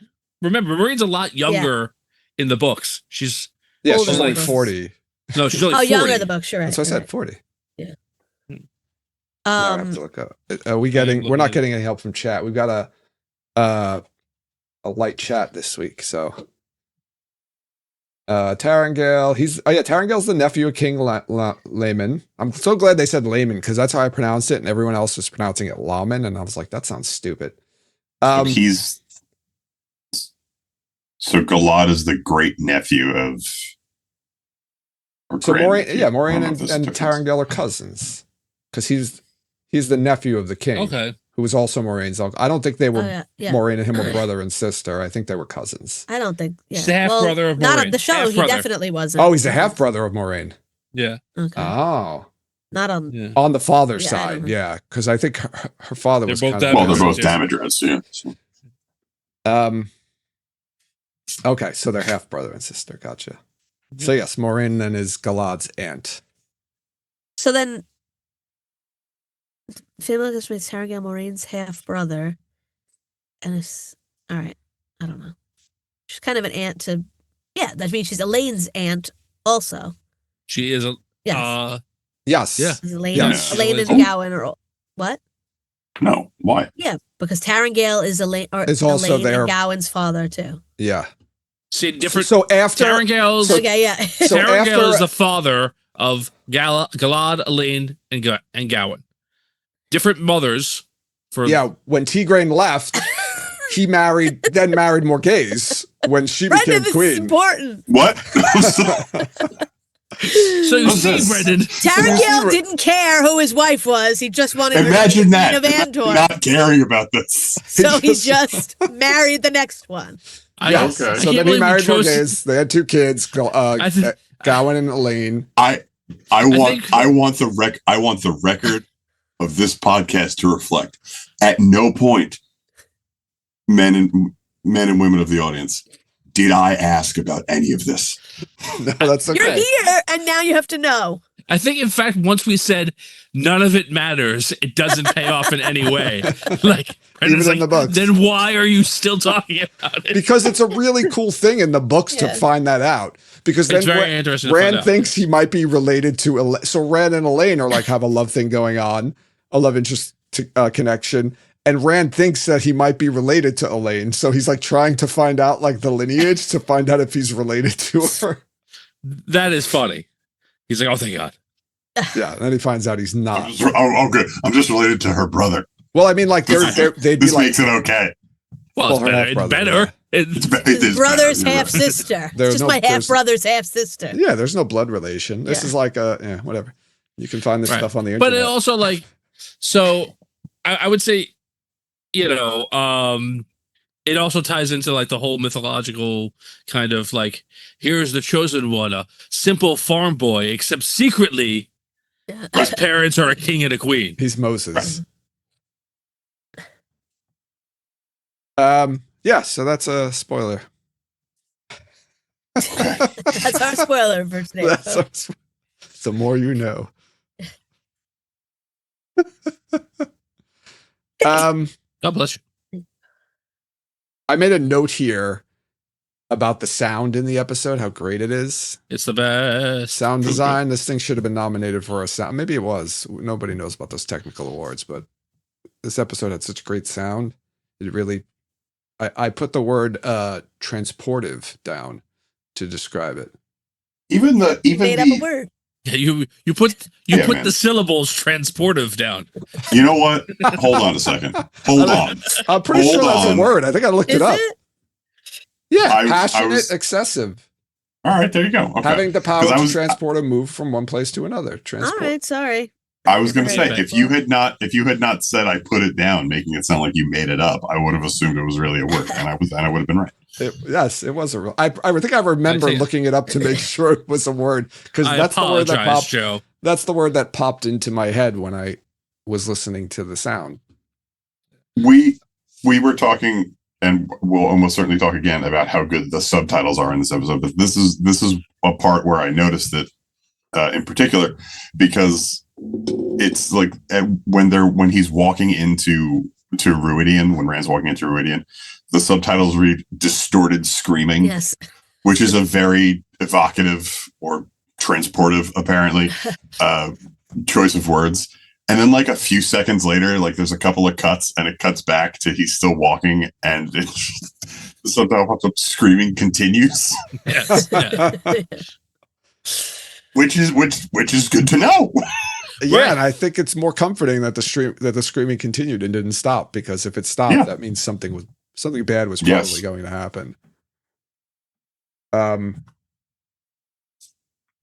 Remember, Moiraine's a lot younger in the books. She's Yeah, Older she's only than 40. no, she's only 40. younger in the book. Sure. That's what I said, 40. I have to look up. Are we getting? We're not getting any help from chat. We've got a light chat this week. So, Tarangale. Tarangale's the nephew of King Layman. I'm so glad they said Layman because that's how I pronounced it, and everyone else was pronouncing it Laman, and I was like, that sounds stupid. So Galad is the great nephew of. So Moiraine, grandnephew. Moiraine I don't know and, if this and is different. Tarangale are cousins because he's the nephew of the king, Okay. who was also Moraine's uncle. I don't think they were yeah. Moiraine and him were brother and sister. I think they were cousins. I don't think. Yeah. She's the half-brother of Not on Moiraine. the show. He Half-brother. definitely wasn't. Oh, he's a half brother of Moiraine. Yeah. Okay. Oh, Not on. Yeah. on the father's Yeah, I don't side, know. yeah, because I think her father They're was both kind of Well, they're both Yeah. damage rats, yeah. So- Okay, so they're half brother and sister. Gotcha. So yes, Moiraine then is Galad's aunt. So then, family just makes Tarangale Moraine's half brother, and it's all right. I don't know. She's kind of an aunt to. Yeah, that means she's Elaine's aunt also. She is a. Yes. Yes. Yeah. Is Elaine, Yes. Elaine and Oh. Gowan are what? No, why? Yeah, because Tarangale is Elaine, or Is also Elaine their- and Gowan's father too. Yeah. See, different. So after Tarangale's. Okay, yeah. So Tarangale after- is the father of Galad, Elaine, and Gowan. Different mothers. For when Tigraine left, he married Morghese when she Brendan, became this is queen. important. What? So you What's see, this? Brendan. Tarangale didn't care who his wife was. He just wanted Imagine her that. to be the Queen of Andor. Not caring about this. So he just married the next one. Yes. Okay. So can't then he believe we married chose- Morghese. They had two kids, think- Gowan and Elaine. I think- want the record of this podcast to reflect. At no point, men and women of the audience, did I ask about any of this. No, that's okay. You're here, and now you have to know. I think, in fact, once we said none of it matters, it doesn't pay off in any way. Like, Brendan's Even in the books. Then why are you still talking about it? Because it's a really cool thing in the books to Yeah. find that out. Because then It's very interesting to find Rand out. thinks he might be related to so Rand and Elaine are like have a love thing going on, a love interest connection, and Rand thinks that he might be related to Elaine. So he's like trying to find out like the lineage to find out if he's related to her. That is funny. He's like, oh, thank God. Yeah, and then he finds out he's not. Good. I'm just related to her brother. Well, I mean, like they'd be This like, makes it okay. Well, it's her better. It's half-brother, better. yeah. It is brother's better. half sister. There's Just no- my there's- half brother's half sister. yeah, there's no blood relation. This Yeah. is like whatever. You can find this Right. stuff on the But internet. it also like, so I would say, you know, it also ties into like the whole mythological kind of like, here's the chosen one, a simple farm boy, except secretly his parents are a king and a queen. He's Moses. Yeah, so that's a spoiler. That's our spoiler for today. That's the more you know. God bless you. I made a note here about the sound in the episode, how great it is. It's the best. Sound design. This thing should have been nominated for a sound. Maybe it was. Nobody knows about those technical awards, but this episode had such great sound. It really. I put the word transportive down to describe it. Even Made up a word. Yeah, you put man. the syllables transportive down. You know what? Hold on a second. Hold on. I'm pretty Hold sure that's on. a word. I think I looked Is it up. it? Yeah, I passionate, was- excessive. All right, there you go. Okay. Having the power 'Cause I to was- transport or move from one place to another. All Transport. right, sorry. I was going to say, Okay. if you had not said I put it down, making it sound like you made it up, I would have assumed it was really a word, and I would have been right. Yes, it was a real. I think I remember I see. looking it up to make sure it was a word because I that's the word that apologize, popped. Joe. That's the word that popped into my head when I was listening to the sound. We were talking, and we'll almost certainly talk again about how good the subtitles are in this episode. But this is a part where I noticed it in particular because it's like when he's walking into Ruidian, when Rand's walking into Ruidian, the subtitles read distorted screaming, Yes. which is a very evocative or transportive, apparently, choice of words. And then, like a few seconds later, like there's a couple of cuts, and it cuts back to he's still walking, and the subtitle pops up, "Screaming continues," Yes, yeah. which is good to know. Yeah, Right. and I think it's more comforting that the screaming continued and didn't stop because if it stopped, Yeah. that means something bad was probably Yes. going to happen.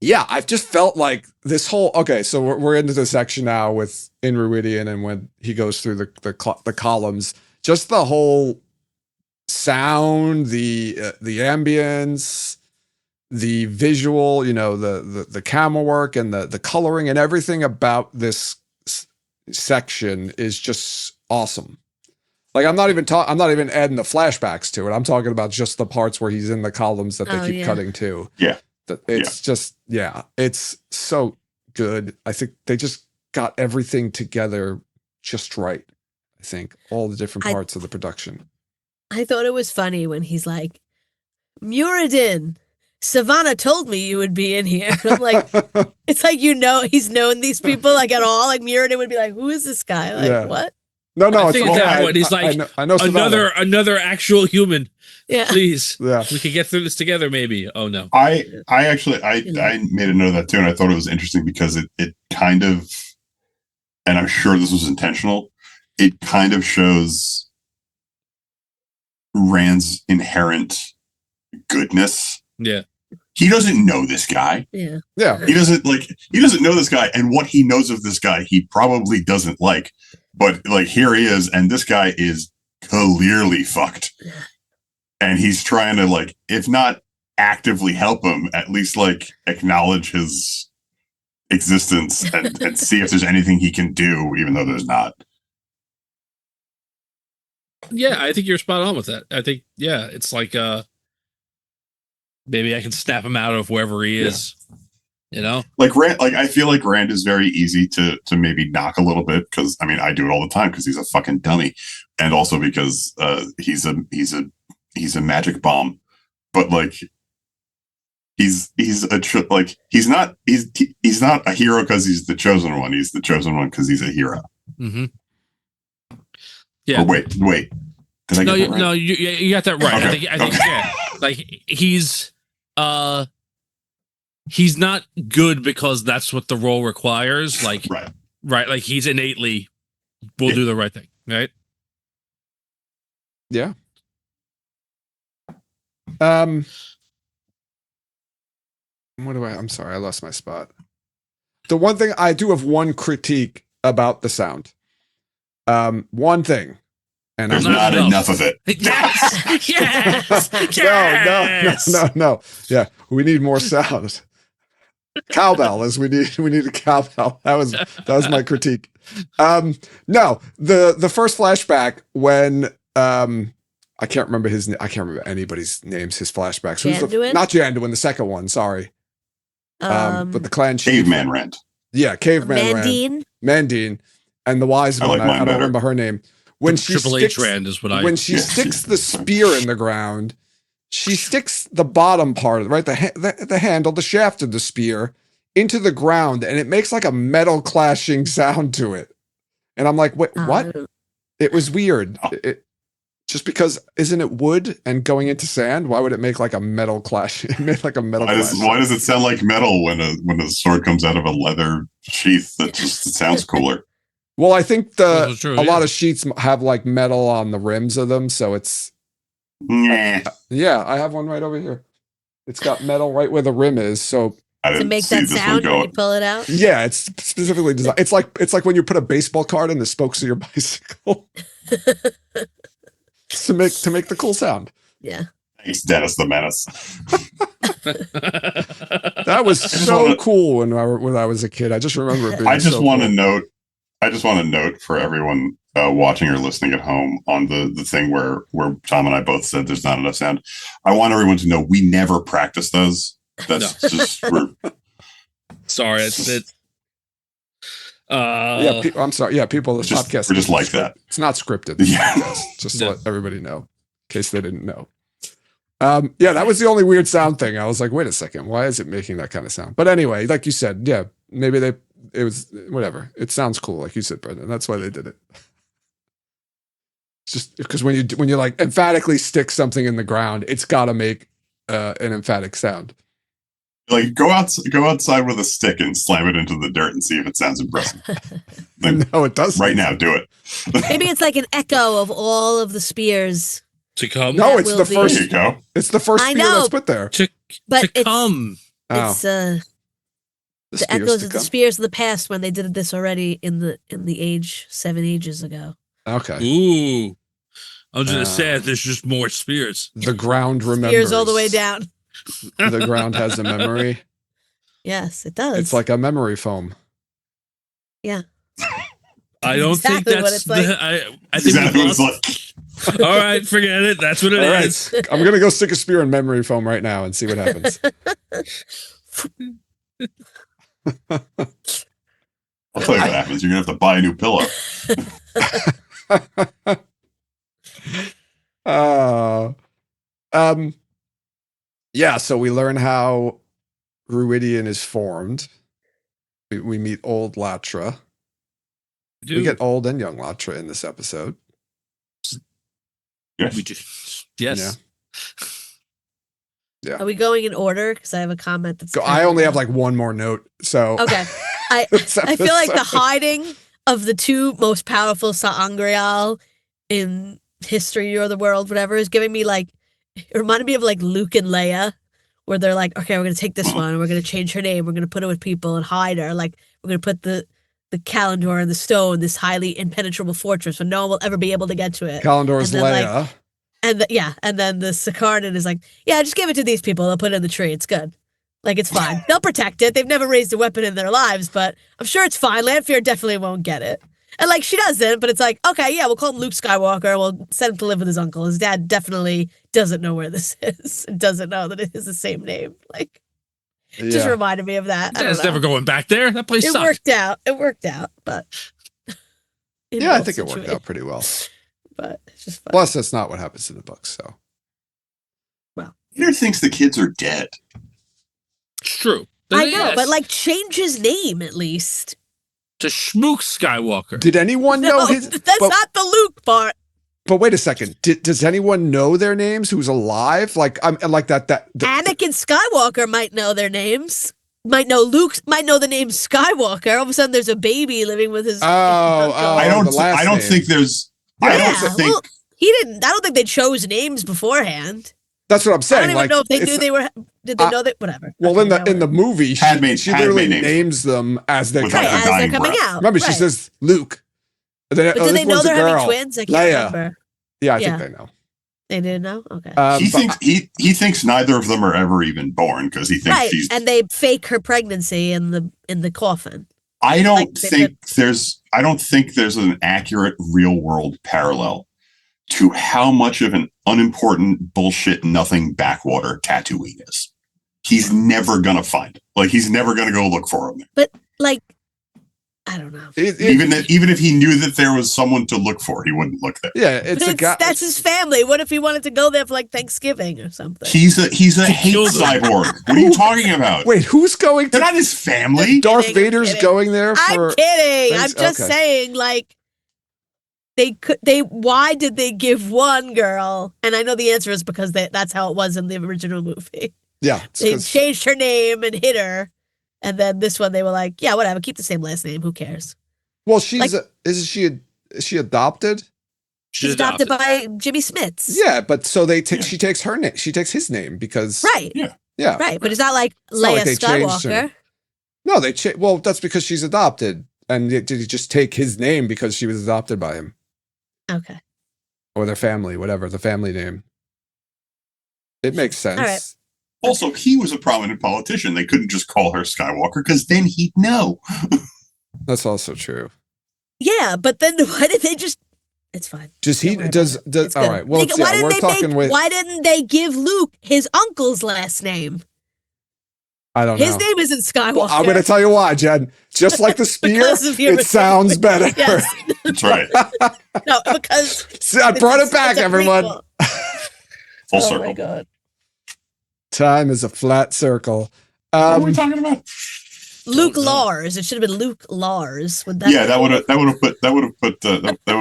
Yeah, I've just felt like this whole so we're into the section now with in Ruidian and when he goes through the columns, just the whole sound, the ambience, the visual, the camera work and the coloring and everything about this section is just awesome. Like I'm not even adding the flashbacks to it. I'm talking about just the parts where he's in the columns that they keep cutting to. Yeah. It's just it's so good. I think they just got everything together just right. I think all the different parts of the production. I thought it was funny when he's like, Muradin, Savannah told me you would be in here. I'm like, it's like, he's known these people like at all. Like Muradin would be like, who is this guy? Like, Yeah. what? No, I it's think okay. that one, he's like, I know Savannah. another actual human. Yeah. Please, Yeah. we could get through this together. Maybe. Oh no. I actually made a note of that too, and I thought it was interesting because it kind of, and I'm sure this was intentional, it kind of shows Rand's inherent goodness. Yeah. He doesn't know this guy. Yeah. Yeah. He doesn't know this guy, and what he knows of this guy, he probably doesn't like. But like here he is, and this guy is clearly fucked. And he's trying to like, if not actively help him, at least like acknowledge his existence and see if there's anything he can do, even though there's not. Yeah, I think you're spot on with that. I think, it's like maybe I can snap him out of wherever he is. Like Rand, like I feel like Rand is very easy to maybe knock a little bit because I mean I do it all the time because he's a fucking dummy, and also because he's a magic bomb, but like he's not a hero because he's the chosen one. He's the chosen one because he's a hero. Mm-hmm. Yeah. Or wait, did I get that right? No, you got that right. Okay. I think Okay. like he's he's not good because that's what the role requires. Like, Right. right. Like he's innately will do the right thing. Right. Yeah. I'm sorry, I lost my spot. The one thing I do have one critique about the sound. One thing. And There's I'm not not enough of it. Yes. Yes. No. Yeah, we need more sound. Cowbell is we need a cowbell. That was my critique. No, the first flashback when I can't remember I can't remember anybody's names. His flashbacks. Janduin? Not Janduin, the second one. Sorry. But the clan chief. Caveman Rent. Yeah, caveman Mandine. Mandine, and the wise I one. like mine I don't better. remember her name. When she Triple sticks, H Rand is what I. when she Yeah. sticks the spear in the ground, she sticks the bottom part, right, the handle, the shaft of the spear, into the ground, and it makes like a metal clashing sound to it. And I'm like, what? It was weird. Just because isn't it wood and going into sand? Why would it make like a metal clash? It made like a metal clash. Why does it sound like metal when a sword comes out of a leather sheath? It sounds cooler. Well, I think That was true, a lot yeah. of sheets have like metal on the rims of them, so it's Nah. yeah. I have one right over here. It's got metal right where the rim is, so I To didn't make see that this one sound when go. you pull it out. yeah, it's specifically designed. It's like when you put a baseball card in the spokes of your bicycle to make the cool sound. Yeah. Thanks, Dennis the Menace. That was just so wanna- cool when I was a kid. I just remember it being I just so want cool. to note. I just want to note for everyone watching or listening at home on the thing where Tom and I both said there's not enough sound. I want everyone to know we never practice those. That's just Sorry, it's it. Yeah, I'm sorry. Yeah, people. This Just- podcast we're just isn't like that. It's not scripted. Yeah. Just No. to let everybody know, in case they didn't know. Yeah, that was the only weird sound thing. I was like, wait a second, why is it making that kind of sound? But anyway, like you said, yeah, maybe it was whatever. It sounds cool, like you said, Brendan. That's why they did it. It's just because when you like emphatically stick something in the ground, it's got to make an emphatic sound. Like go outside with a stick and slam it into the dirt and see if it sounds impressive. Like, No, it doesn't. right now, do it. Maybe it's like an echo of all of the spears. To come. No, That it's will the be- There first. you go. It's the first I spear know. that's put there. But to it's come. Oh, it's the the spears echoes to of the come. spears of the past when they did this already in the age 7 ages ago. Okay, Ooh. I'm just Uh, sad there's just more spears. the ground remembers. Spears all the way down. The ground has a memory. Yes, it does. It's like a memory foam. I don't think Exactly what that's it's like. I think Exactly we what it's lost. like. All right, forget it. That's what it All is. right, I'm gonna go stick a spear in memory foam right now and see what happens. I'll tell you what happens. You're gonna have to buy a new pillow. uh, yeah. So we learn how Ruidian is formed. We meet old Latra. We get old and young Latra in this episode. Yes. We do. Yes. Yeah. Are we going in order? Because I have a comment that's. I only have like one more note. So Okay. I this I feel like the episode- hiding of the two most powerful Sa'angreal in history or the world, whatever, is giving me like, it reminded me of like Luke and Leia, where they're like, okay, we're going to take this one, we're going to change her name, we're going to put her with people and hide her. Like, we're going to put the Calendor in the stone, this highly impenetrable fortress where no one will ever be able to get to it. Kalandor's And then, like, Leia. And then the Sakarnen is like, yeah, just give it to these people. They'll put it in the tree. It's good. Like, it's fine. They'll protect it. They've never raised a weapon in their lives, but I'm sure it's fine. Lanfear definitely won't get it. And, like, she doesn't, but it's like, okay, yeah, we'll call him Luke Skywalker. We'll send him to live with his uncle. His dad definitely doesn't know where this is. Doesn't know that it is the same name. Like, just Yeah. reminded me of that. I don't That's know. never going back there. That place It sucks. worked out. It worked out, but. in Yeah, I both think it worked situations. out pretty well. But it's just fun. Plus, that's not what happens in the books. So Peter thinks the kids are dead. It's true. I know, Yes. but like change his name at least. to Schmook Skywalker. did anyone know No, his? that's but, not the Luke part. but wait a second. Does anyone know their names? Who's alive? Like I'm like that. Anakin Skywalker might know their names. might know the name Skywalker. All of a sudden, there's a baby living with his. I don't name. think there's. Yeah, I Yeah, don't think. well, he didn't. I don't think they chose names beforehand. That's what I'm I saying. don't even like, know if they it's- knew they were. Did they know that? Whatever. Well, Okay, in the movie, she Padme literally names names them as they With come like right, a as they're dying coming breath. out. Remember, she right. says Luke. And then, But oh, do this they know one's a they're having girl. twins? I can't Leia. remember. Yeah, I Yeah. think they know. They did know. Okay. He But- thinks he thinks neither of them are ever even born because he thinks Right, she's. and they fake her pregnancy in the coffin. I don't like they think there's an accurate real world parallel to how much of an unimportant bullshit nothing backwater Tatooine is. He's never gonna find it. Like he's never gonna go look for him. Like, I don't know. Even if he knew that there was someone to look for, he wouldn't look there. Yeah, it's But a guy. that's his family. What if he wanted to go there for like Thanksgiving or something? He's a hate kill them. cyborg. What are you talking about? Wait, who's going They're to? not his family. Darth kidding, I'm Vader's kidding. going there for. I'm kidding. I'm Thanks- just okay. saying, like, why did they give one girl? And I know the answer is because that's how it was in the original movie. Yeah, it's They 'cause- changed her name and hid her. And then this one, they were like, yeah, whatever, keep the same last name. Who cares? well, she's like- is she adopted? She's adopted by Jimmy Smits. Yeah, but so they take Yeah. she takes her name. She takes his name because Right. yeah. Right. But it's not like It's not Leia like they changed her. Skywalker. No, well, that's because she's adopted, and did he just take his name because she was adopted by him Okay. or their family, whatever the family name? It makes sense. All right. Also, he was a prominent politician. They couldn't just call her Skywalker because then he'd know. That's also true. Yeah, but then why did they just? It's fine. Just Don't worry does about it. It's all good. right. Well, Like, it's, yeah, we're talking with. Why didn't they give Luke his uncle's last name? I don't His know. name isn't Skywalker. Well, I'm going to tell you why, Jen. Just like the spear, Because of your it sounds better. Yes. That's right. No, because See, I brought it back, it's a everyone. prequel. Full Oh circle. my god. Time is a flat circle. What are we talking about? Luke Don't know. Lars. It should have been Luke Lars. Would that? Yeah, that would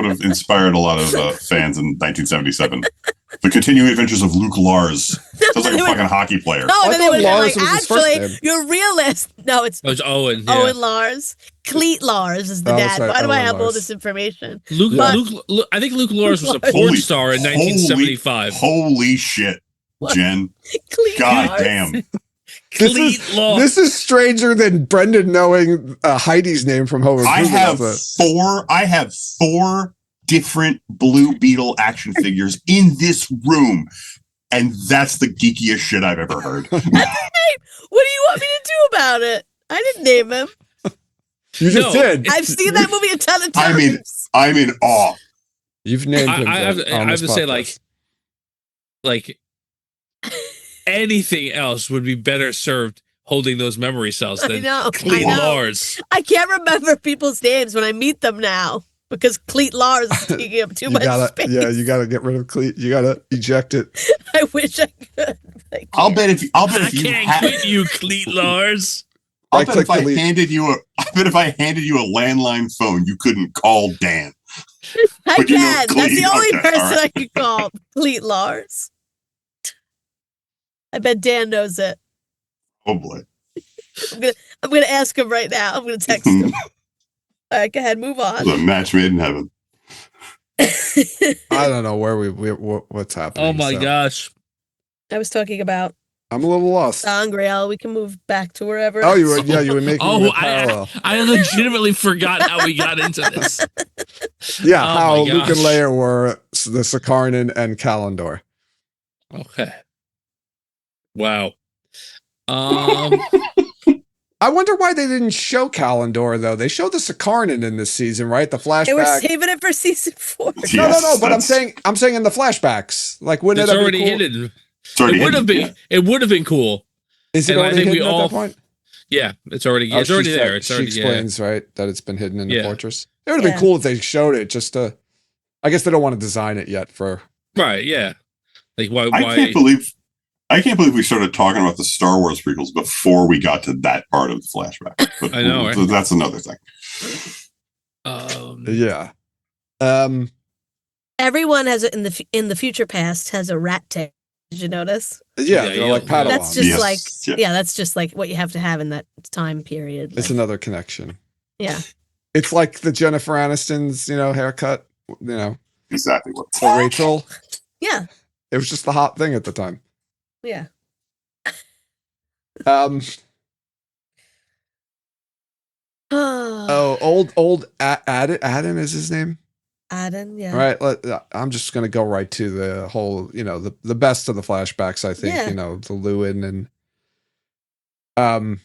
have inspired a lot of fans in 1977. The continuing adventures of Luke Lars. Sounds like a fucking hockey player. No, I then they thought would have Lars been like, was his first actually, name. your real last. No, it's Oh, it's Owen. Yeah. Owen Lars. Cleet Lars is the Oh, dad. sorry, Why do I Owen have all Lars. this information? Luke, Yeah. Luke, I think Luke Lars was a Holy- porn star in 1975. Holy shit, What? Jen. Cleet God Lars. damn. Cleet Lars. This is stranger than Brendan knowing Heidi's name from Home I Improvement. have four different Blue Beetle action figures in this room. And that's the geekiest shit I've ever heard. What do you want me to do about it? I didn't name him. You just No. did. I've seen that movie a ton of I times. mean- I'm in awe. You've named him. I have, Jen, I on have this to say, podcast. like anything else would be better served holding those memory cells I than know. Cleet I know. Lars. I can't remember people's names when I meet them now because Cleet Lars is taking up too you much gotta, space. yeah, you gotta get rid of Cleat. You gotta eject it. I wish I could. I I'll can't. bet if you I can't quit you, Cleet Lars. I'll Right bet if click I delete. handed you a landline phone, you couldn't call Dan. I but you know can. That's Cleet. the only Okay, person all right. I can call. Cleet Lars. I bet Dan knows it. Oh boy. I'm gonna ask him right now. I'm gonna text him. All right, go ahead, move It was on. a match made in heaven. I don't know where what's happening. Oh my so gosh. I was talking about I'm a little lost. Sangreal. We can move back to wherever. Oh, you were making Oh, a parallel. I legitimately forgot how we got into this. Yeah, Oh how my Luke and gosh. Leia were the Sakarnen and Kalendor. Okay. Wow. I wonder why they didn't show Kalendor though. They showed the Sakarnen in this season, right? The They were flashback. saving it for season 4. No, Yes, but I'm that's- saying in the flashbacks. Like, wouldn't It's it have already been cool? hidden. It's already It would have hidden, been. It would have been cool. Is it And I already think we hidden at all- that point? Yeah, it's already. Oh, It's already she there. said- It's already. She Yeah. explains, right, that it's been hidden in the Yeah. fortress. It would have Yeah. been cool if they showed it just to. I guess they don't want to design it yet for. Right. Yeah. Like why? I Why? can't believe we started talking about the Star Wars prequels before we got to that part of the flashback. But I know, right? that's another thing. Yeah. Everyone has in the future past has a rat tail. Did you notice? Yeah, Yeah, they're yeah, like yeah. Padawans. That's just Yes. like Yeah. that's just like what you have to have in that time period. It's Like, another connection. yeah. It's like the Jennifer Aniston's, haircut, Exactly what. for Rachel. Yeah. It was just the hot thing at the time. Yeah. Um, Oh, old Adam is his name. Adam, yeah. All right, I'm just gonna go right to the whole, the best of the flashbacks. I think Yeah. the Lewin and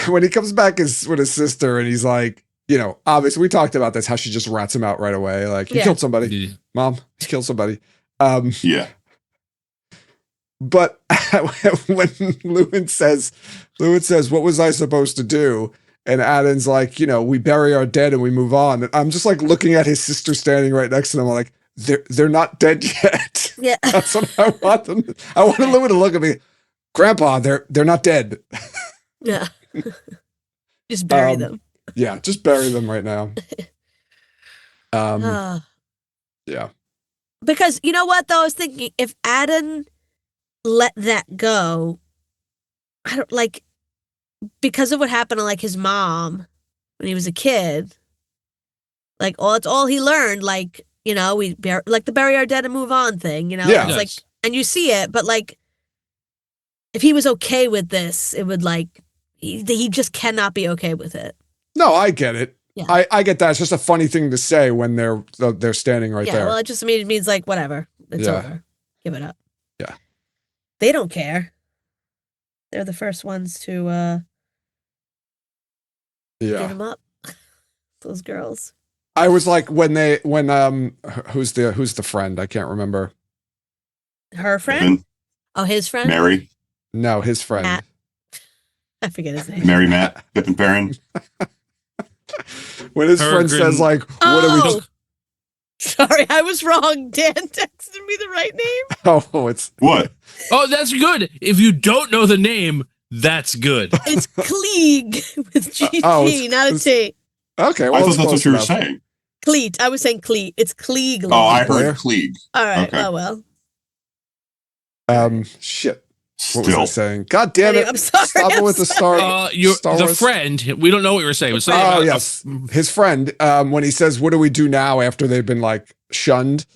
when he comes back with his sister and he's like, obviously we talked about this, how she just rats him out right away, like you Yeah. killed somebody, Yeah. Mom, you killed somebody. Yeah. But when Lewin says, "What was I supposed to do?" and Adam's like, "We bury our dead and we move on." And I'm just like looking at his sister standing right next to them, like they're not dead yet. Yeah. That's what I want them. I want Lewin to look at me, Grandpa. They're not dead. Yeah. Just bury Um, them. Yeah, just bury them right now. Ah. Yeah. Because you know what though, I was thinking if Adam let that go, I don't like because of what happened to like his mom when he was a kid. Like it's all he learned. Like we like the bury our dead and move on thing. Yeah. It's like, and you see it, but like if he was okay with this, it would like he just cannot be okay with it. No, I get it. Yeah. I get that. It's just a funny thing to say when they're standing right Yeah, there. well, it means like whatever, it's Yeah. over, give it up. Yeah. They don't care. They're the first ones to give Yeah. him up. Those girls. I was like who's the friend? I can't remember. Her friend? Pippin, Oh, his friend? Mary, No, his friend. Matt. I forget his name. Mary, Matt, Pippin, Perrin. When his friend Peregrine. says like, "What are we?" Oh! Sorry, I was wrong. Dan texted me the right name. Oh, it's What? Oh, that's good. If you don't know the name, that's good. It's Creeg with GG, not a it's- T. okay. Well, I thought it's that's what close you were enough. saying. Cleet. I was saying Cleet. It's Creeg. Oh, I Blair? heard Creeg. All right. okay. Oh well. Shit. What was I Still. saying? God damn it! I'm sorry, Stop it I'm with the Star. Star The Wars. friend. We don't know what you were saying. But something Oh about yes, his friend. When he says, "What do we do now?" after they've been like shunned,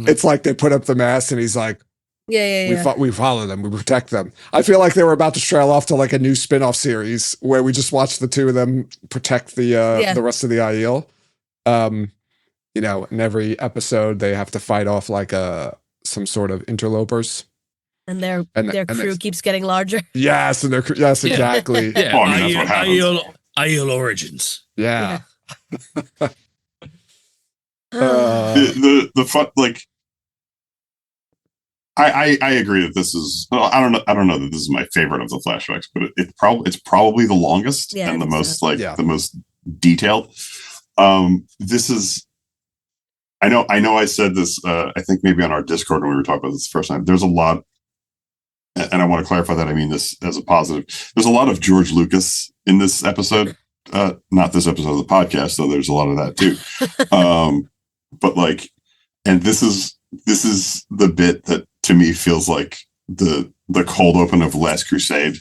Mhm. it's like they put up the mask, and he's like, Yeah. We follow them, we protect them." I feel like they were about to trail off to like a new spin-off series where we just watch the two of them protect the rest of the Aiel. In every episode they have to fight off like some sort of interlopers. And their And crew they- keeps getting larger. Yes, and they're yes, Yeah. exactly. Yeah, Oh, I mean, that's what happens. Aiel Origins. Yeah. The fun, like, I agree that this is. Well, I don't know that this is my favorite of the flashbacks, but it's probably the longest Yeah, I and the think most so. Yeah. the most detailed. This is. I know. I said this. I think maybe on our Discord when we were talking about this the first time. There's a lot, and I want to clarify that I mean this as a positive. There's a lot of George Lucas in this episode. Not this episode of the podcast, though. There's a lot of that too. But like, and this is the bit that to me feels like the cold open of Last Crusade,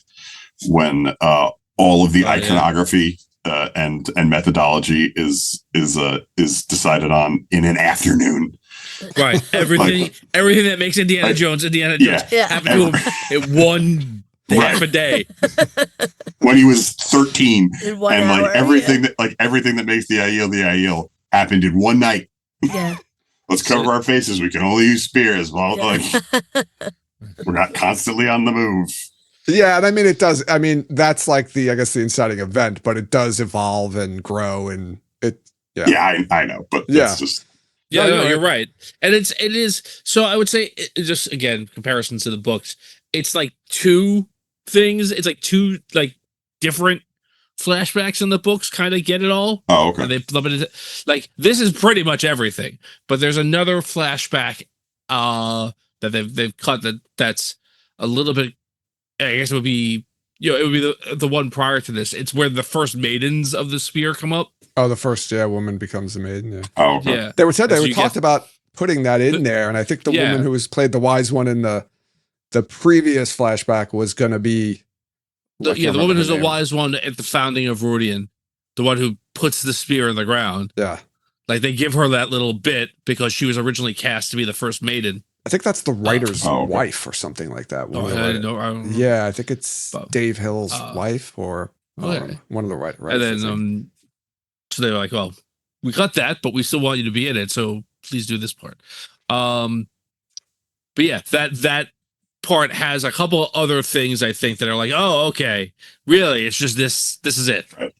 when all of the iconography and methodology is decided on in an afternoon. Right. Everything that makes Indiana Jones Indiana Jones Yeah. happened to him in one half a day. When he was 13, In 1 and hour. like everything that makes the Aiel happened in one night. Yeah. Let's cover our faces. We can only use spears. Well, Yeah. like we're not constantly on the move. Yeah, and I mean it does. I mean that's like the inciting event, but it does evolve and grow, and it. Yeah, Yeah, I know, but Yeah. it's just Yeah, No, no, you're you're right. And it is. So I would say just again, comparisons to the books. It's like two things. It's like two like different flashbacks in the books. Kind of get it all. oh okay. And they limited it. Like this is pretty much everything. But there's another flashback that they've cut that's a little bit. I guess it would be it would be the one prior to this. It's where the first maidens of the spear come up. Oh, the first woman becomes a maiden. Yeah, Oh okay. Yeah. they were said So they were you talked get- about putting that in there. And I think the Yeah. woman who was played the wise one in the previous flashback was going to be. The can't woman remember who's her the name. wise one at the founding of Rodian, the one who puts the spear in the ground. Yeah. Like they give her that little bit because she was originally cast to be the first maiden. I think that's the writer's okay. wife or something like that. Oh, One of the I writer- don't know. Yeah, I think it's But, Dave Hill's wife or okay. one of the writers. And I think. then, so they were like, well, we got that, but we still want you to be in it. So please do this part. But yeah, that part has a couple other things I think that are like, oh, okay, really? It's just this is it. Right.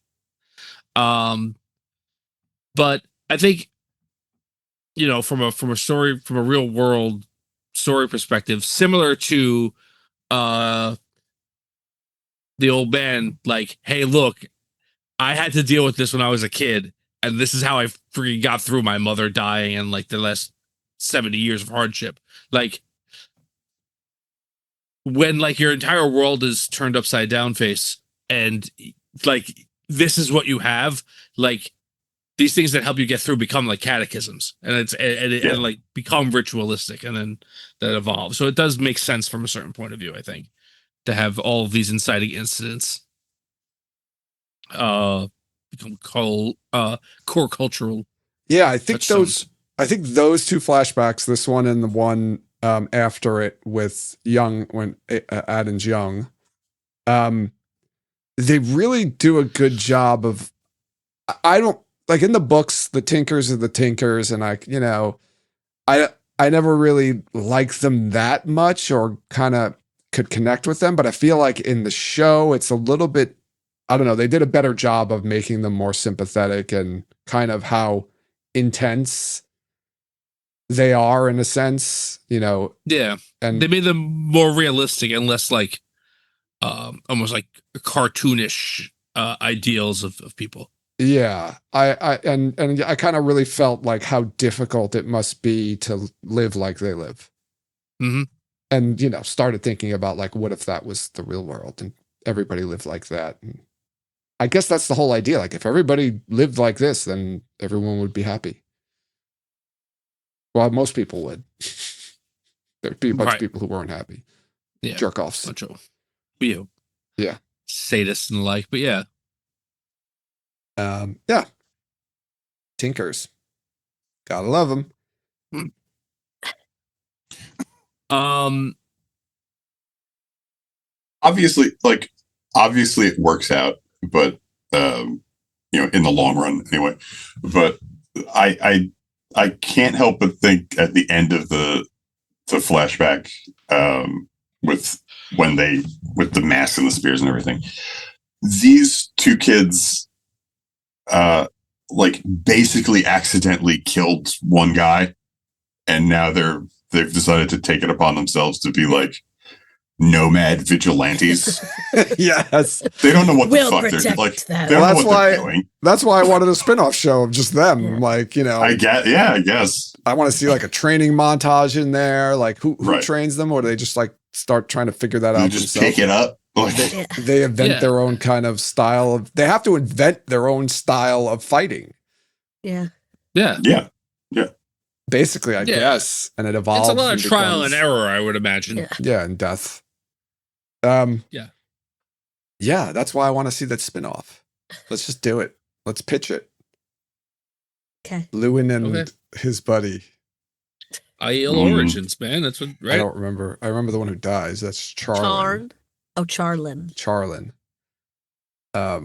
But I think, from a story, from a real world story perspective, similar to the old man, like, hey, look, I had to deal with this when I was a kid, and this is how I freaking got through my mother dying and like the last 70 years of hardship. Like, when like your entire world is turned upside down face, and like this is what you have, like these things that help you get through become like catechisms, and and like become ritualistic, and then that evolves. So it does make sense from a certain point of view, I think, to have all of these inciting incidents become core cultural. Yeah, I think touchstones. those two flashbacks, this one and the one after it with Young, when Adam's young, they really do a good job of. I don't like in the books, the Tinkers are the Tinkers, and I never really liked them that much or kind of could connect with them, but I feel like in the show it's a little bit, I don't know, they did a better job of making them more sympathetic and kind of how intense they are in a sense, Yeah, and they made them more realistic and less like almost like cartoonish ideals of people. yeah, I kind of really felt like how difficult it must be to live like they live. Mm-hmm. And started thinking about like, what if that was the real world and everybody lived like that? And I guess that's the whole idea. Like, if everybody lived like this, then everyone would be happy. Well, most people would. There'd be a bunch of people who weren't happy. Yeah, jerk offs. bunch of you. Yeah, sadists and the like. But yeah, yeah. Tinkers, gotta love them. Obviously it works out, but in the long run anyway. But I can't help but think at the end of the flashback with the masks and the spears and everything, these two kids like basically accidentally killed one guy, and now they've decided to take it upon themselves to be like nomad vigilantes. Yes. They don't know what the We'll fuck they're protect like. them. They don't Well, know what they're doing. That's why I wanted a spin-off show of just them. Yeah. Like, I guess. I want to see like a training montage in there. Like who Right. trains them, or do they just like start trying to figure that They out just themselves? pick it up. Like, Yeah. They invent Yeah. their own kind of style of. They have to invent their own style of fighting. Yeah. yeah. yeah. Basically, I Yeah. guess, and it evolves. It's a lot of and trial becomes- and error, I would imagine. Yeah. Yeah, and death. Yeah. Yeah, that's why I want to see that spin-off. Let's just do it. Let's pitch it. Okay. Lewin and Okay. his buddy. IEL Origins, man. That's what, I right? don't remember. I remember the one who dies. That's Charlin. Charn. Oh, Charlin. Charlin. I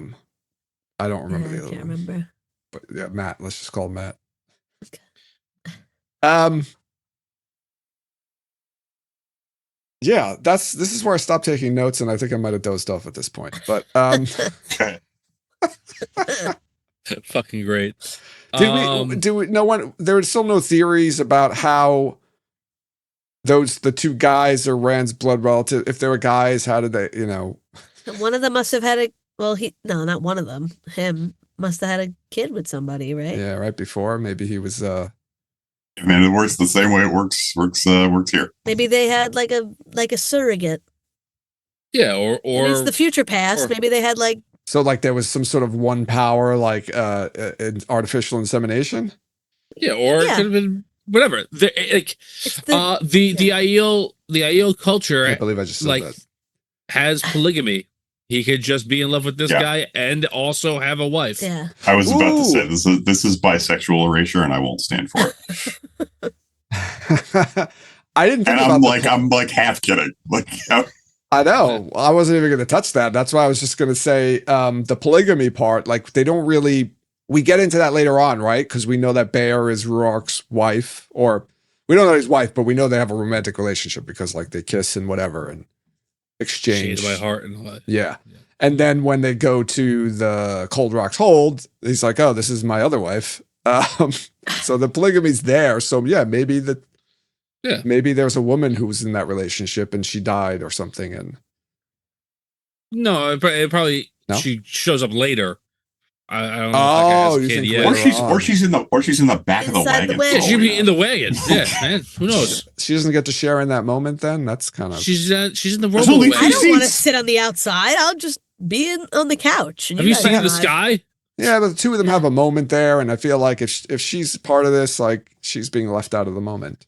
don't remember Yeah, the I other can't one. remember. But yeah, Matt. Let's just call him Matt. Okay. Yeah, this is where I stopped taking notes, and I think I might have dozed off at this point. But Okay. Fucking great. do we no one there's still no theories about how the two guys are Rand's blood relative. If they were guys, how did they, One of them must have had no, not one of them. Him must have had a kid with somebody, right? yeah, right before. Maybe he was Man, it works the same way it works here. Maybe they had like a surrogate. Yeah, Or or it's the future past. or- Maybe they had like so like there was some sort of one power, like artificial insemination. yeah, or Yeah. it could have been whatever. Like It's the Aiel I culture can't believe I just said like that. has polygamy. He could just be in love with this Yeah. guy and also have a wife. yeah. I was about to say Ooh. this is bisexual erasure, and I won't stand for it. I didn't think And about I'm like half kidding. Like, I know. I wasn't even going to touch that. That's why I was just going to say the polygamy part. Like they don't really. We get into that later on, right? Because we know that Bear is Ruark's wife, or we don't know his wife, but we know they have a romantic relationship because like they kiss and whatever and exchange. Shade my heart and all that. Yeah. And then when they go to the Cold Rock's hold, he's like, "Oh, this is my other wife." So the polygamy's there. So yeah, maybe maybe there's a woman who was in that relationship and she died or something. And No, it probably No? she shows up later. I don't know. Oh, if you that think kid later yet. on. or she's in the back of the Inside the wagon. wagon. Yeah, she'd be in the wagon. Yeah, man. Who knows? She doesn't get to share in that moment. Then that's kind of She's in the There's robo only wagon. I don't want to seats. sit on the outside. I'll just be on the couch. And Have you guys seen the drive. sky? yeah. But the two of them have a moment there, and I feel like if she's part of this, like she's being left out of the moment.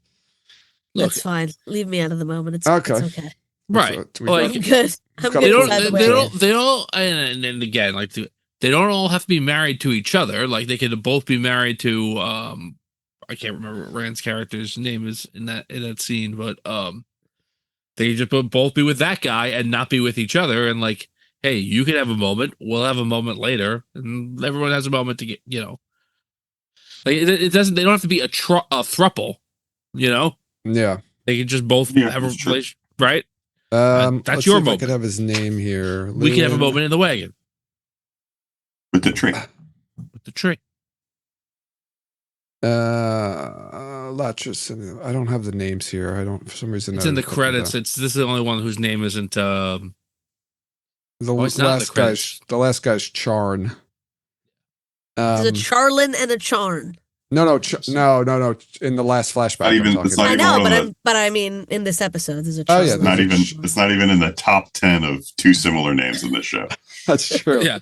Look, That's fine. Leave me out of the moment. It's Okay. It's okay. right? So we Like, I'm good. I'm got good they don't, inside the they wagon. don't, they don't, and again, like they don't all have to be married to each other. Like they could both be married to, I can't remember what Rand's character's name is in that scene, but they just both be with that guy and not be with each other. And like, hey, you can have a moment. We'll have a moment later, and everyone has a moment to get, like it doesn't. They don't have to be a thruple, yeah. They can just both Yeah, have a that's true. relationship, right? That's that's your your moment. I could moment. have his name here. We can have a Lewin moment in the wagon With the tree. with the tree. Latris. I don't have the names here. I don't for some reason. It's I in the didn't put them credits. down. This is the only one whose name isn't. The it's not in the last credits. guy's Charn. There's a Charlin and a Charn. No. In the last flashback, Not even- I'm talking it's not I even know, one but of I mean, in this episode, there's a Oh, Charlin. yeah, there's It's not even in the top 10 of two similar names in this show. That's true. Yeah.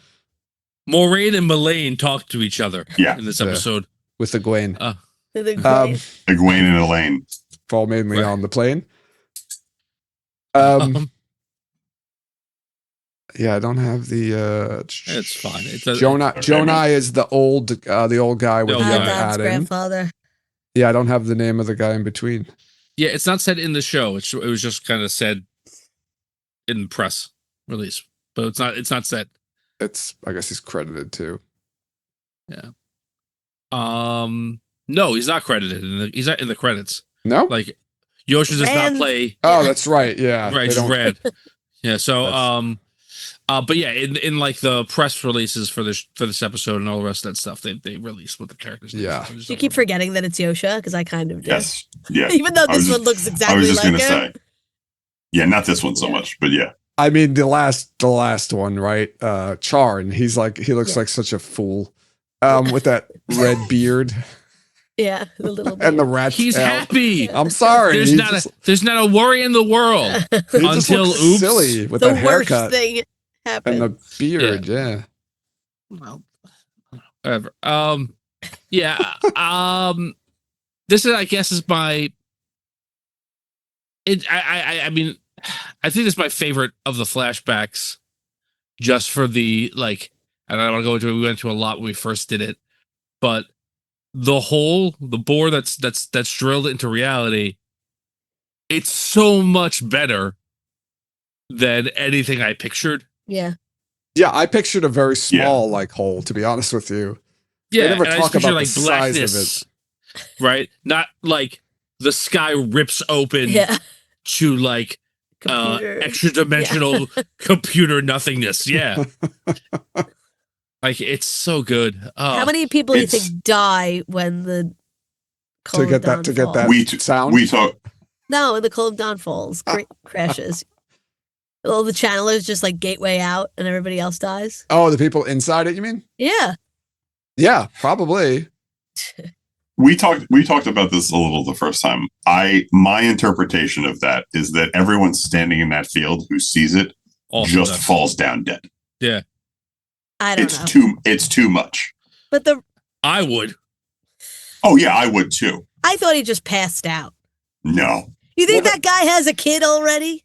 Moraine and Mullane talk to each other Yeah. in this Yeah. episode. With the Gwen. The Um, Egwene and Elaine. fall mainly Right. on the plane. Um, Yeah, I don't have the. it's fine. It's Jonai is the old guy with The old young guy. Don's Adam. grandfather. Yeah, I don't have the name of the guy in between. Yeah, it's not said in the show. It was just kind of said in press release, but it's not said. I guess he's credited too. No, he's not credited. He's not in the credits. No. Like Yosha does not Rand- play. Oh, that's right. Yeah. Right, They it's don't- Rand. Yeah. So That's- but yeah, in like the press releases for this episode and all the rest of that stuff, they release what the characters. names Yeah. are. You keep forgetting that it's Yosha because I kind of do. Yes. Yeah. Even though I was this one looks I was exactly just like gonna him. say. Yeah, not this one so Yeah. much, but yeah. I mean, the last one, right? Charn. He looks like such a fool. With that red beard Yeah, the little and the baby. rat. He's tail. happy. I'm sorry. There's not a worry in the world he just until looks oops. silly with the that worst haircut thing happened. and the beard. Yeah. Well, whatever. Yeah. This is, I guess, is my. I mean, I think this is my favorite of the flashbacks, just for the like. And I don't want to go into it. We went into a lot when we first did it, but the bore that's drilled into reality, it's so much better than anything I pictured. Yeah. Yeah, I pictured a very small like hole. To be honest with you. Yeah, They never and I talk just picture, about the size of blackness, right? Not like the sky rips open Yeah. to like Computer. extra dimensional computer nothingness. Yeah. Like it's so good. How many people do you it's- think die when the To get that falls? sound. We talk. No, when the Cold Dawn falls, crashes. All the channelers just like gateway out and everybody else dies. Oh, the people inside it, you mean? Yeah. Yeah, probably. We talked about this a little the first time. My interpretation of that is that everyone standing in that field who sees it Also just does. falls down dead. Yeah. I don't know. It's too much. But I would. Oh yeah, I would too. I thought he just passed out. No. You think Well, that guy has a kid already?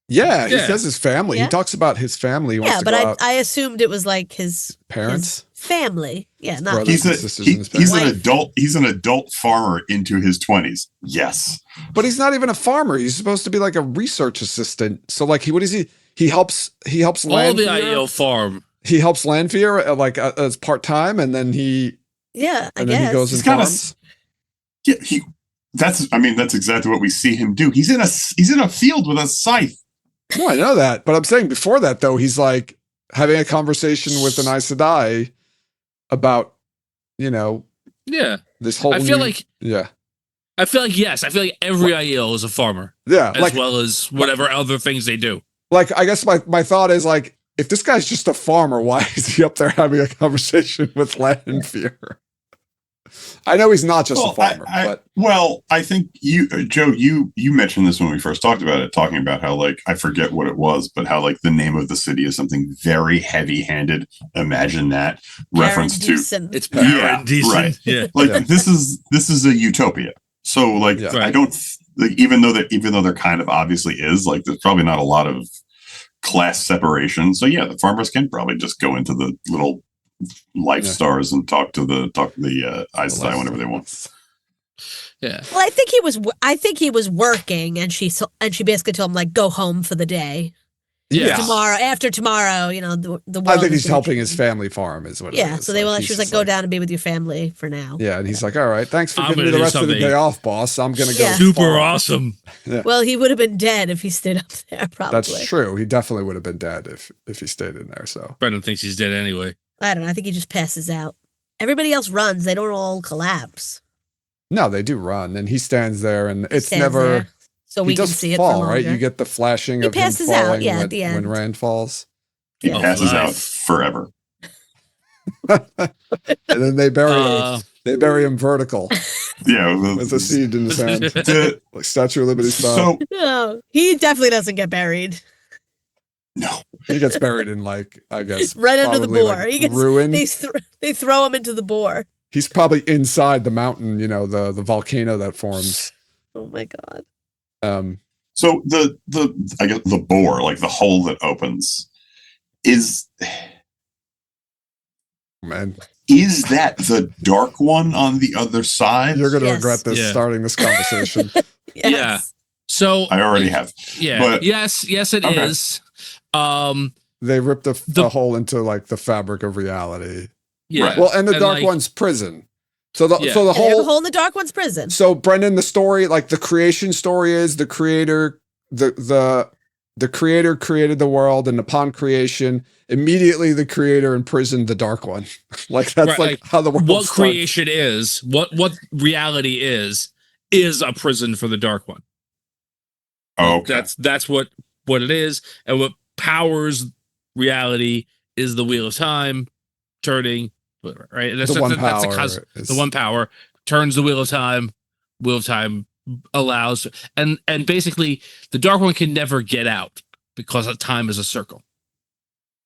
Yeah, he Yeah. says his family. He Yeah. talks about his family. He wants Yeah, to but go out. I assumed it was like his Parents? family. Yeah, not brothers. like, He's and sisters in his he's an family. adult. He's an adult farmer into his 20s. Yes. But he's not even a farmer. He's supposed to be like a research assistant. So like what is he? He helps All the Lanfear. IEO farm. He helps Lanfear as part time, and then he yeah, I and then guess. he goes He's and kinda farms. Yeah. That's exactly what we see him do. He's in a field with a scythe. No, I know that, but I'm saying before that though, he's like having a conversation with an Aes Sedai about Yeah. this whole. I feel new- like yeah, yes. I feel like every IEO is a farmer, yeah, as like well as whatever other things they do. like I guess my thought is like if this guy's just a farmer, why is he up there having a conversation with Lanfear? I know he's not just a farmer, but I think Joe, you mentioned this when we first talked about it, talking about how like I forget what it was, but how like the name of the city is something very heavy-handed. Imagine that reference to Paradisant. It's Yeah, decent. right. Yeah. like Yeah. this is a utopia. So like Yeah. I don't like even though there kind of obviously is, like there's probably not a lot of class separation. So yeah, the farmers can probably just go into the little life Yeah. stars and talk to the Aes Sedai Well, whenever they want. Yeah. Well, I think he was working, and she basically told him like, go home for the day. Yeah. After tomorrow, the world. I think is he's gonna helping change. his family farm is what it Yeah, is. so they were like, he's she was like, just go down and be with your family for now. Yeah, and he's like, all right, thanks for I'm giving me gonna the do rest of the something day off, boss. I'm gonna go. Yeah. Super farm." awesome. Well, he would have been dead if he stayed up there. Probably. That's true. He definitely would have been dead if he stayed in there. So Brendan thinks he's dead anyway. I don't know. I think he just passes out. Everybody else runs. They don't all collapse. no, they do run, and he stands there, and it's Stands never. there, so we He can does see it fall, for right? longer. You get the flashing He of him passes out, falling yeah, at when, the when end. Rand falls, He Yeah. passes out Life. forever. and then they bury him vertical Yeah, with a seed in his hand, the- like Statue of Liberty style. so No, he definitely doesn't get buried. no. He gets buried in like I guess Right under the probably, boar. like, He gets ruin. They throw him into the boar. He's probably inside the mountain, the volcano that forms. Oh my god. So the I guess the bore, like the hole that opens, is Man, that the dark one on the other side? you're gonna Yes. regret this Yeah. starting this conversation. Yes. Yeah. So I already have. yeah. but- yes, it is. Okay. They ripped a The- hole into like the fabric of reality. Yeah. Right. Well, and the dark like, one's prison. So the Yeah. so the And there's a whole hole in the dark one's prison. so Brendan, the story, like the creation story is the creator, the creator created the world, and upon creation, immediately the creator imprisoned the dark one. Like that's Right, like like, how the world what starts. creation is, what reality is a prison for the dark one. Oh, okay. That's what it is, and what powers reality is the wheel of time turning, right? And that's The one that's power the is- one power turns the wheel of time. Wheel of time allows, and basically the dark one can never get out because time is a circle,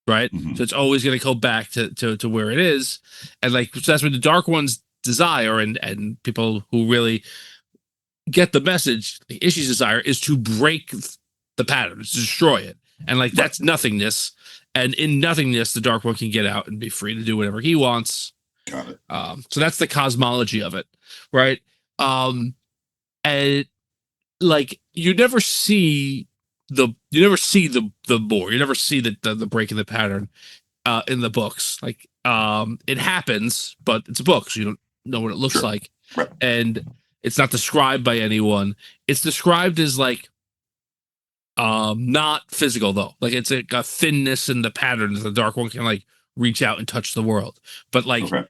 right? Mhm. So it's always going to go back to where it is, and like so that's what the dark one's desire, and people who really get the message, Ishi's desire is to break the pattern, to destroy it, and like that's nothingness, and in nothingness the dark one can get out and be free to do whatever he wants. Got it. So that's the cosmology of it, right? And like you never see the bore, you never see the break in the pattern in the books. Like it happens, but it's a book, so you don't know what it looks Sure. like, Right. and it's not described by anyone. It's described as like not physical though, like it's like a thinness in the patterns. The dark one can like reach out and touch the world, but like Okay.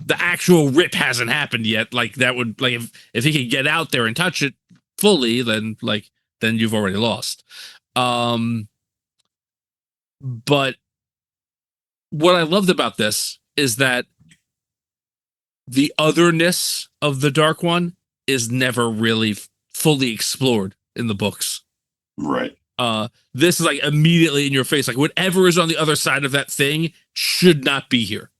the actual rip hasn't happened yet. Like that would like if he could get out there and touch it fully, then you've already lost. But what I loved about this is that the otherness of the dark one is never really fully explored in the books. Right. This is like immediately in your face, like whatever is on the other side of that thing should not be here.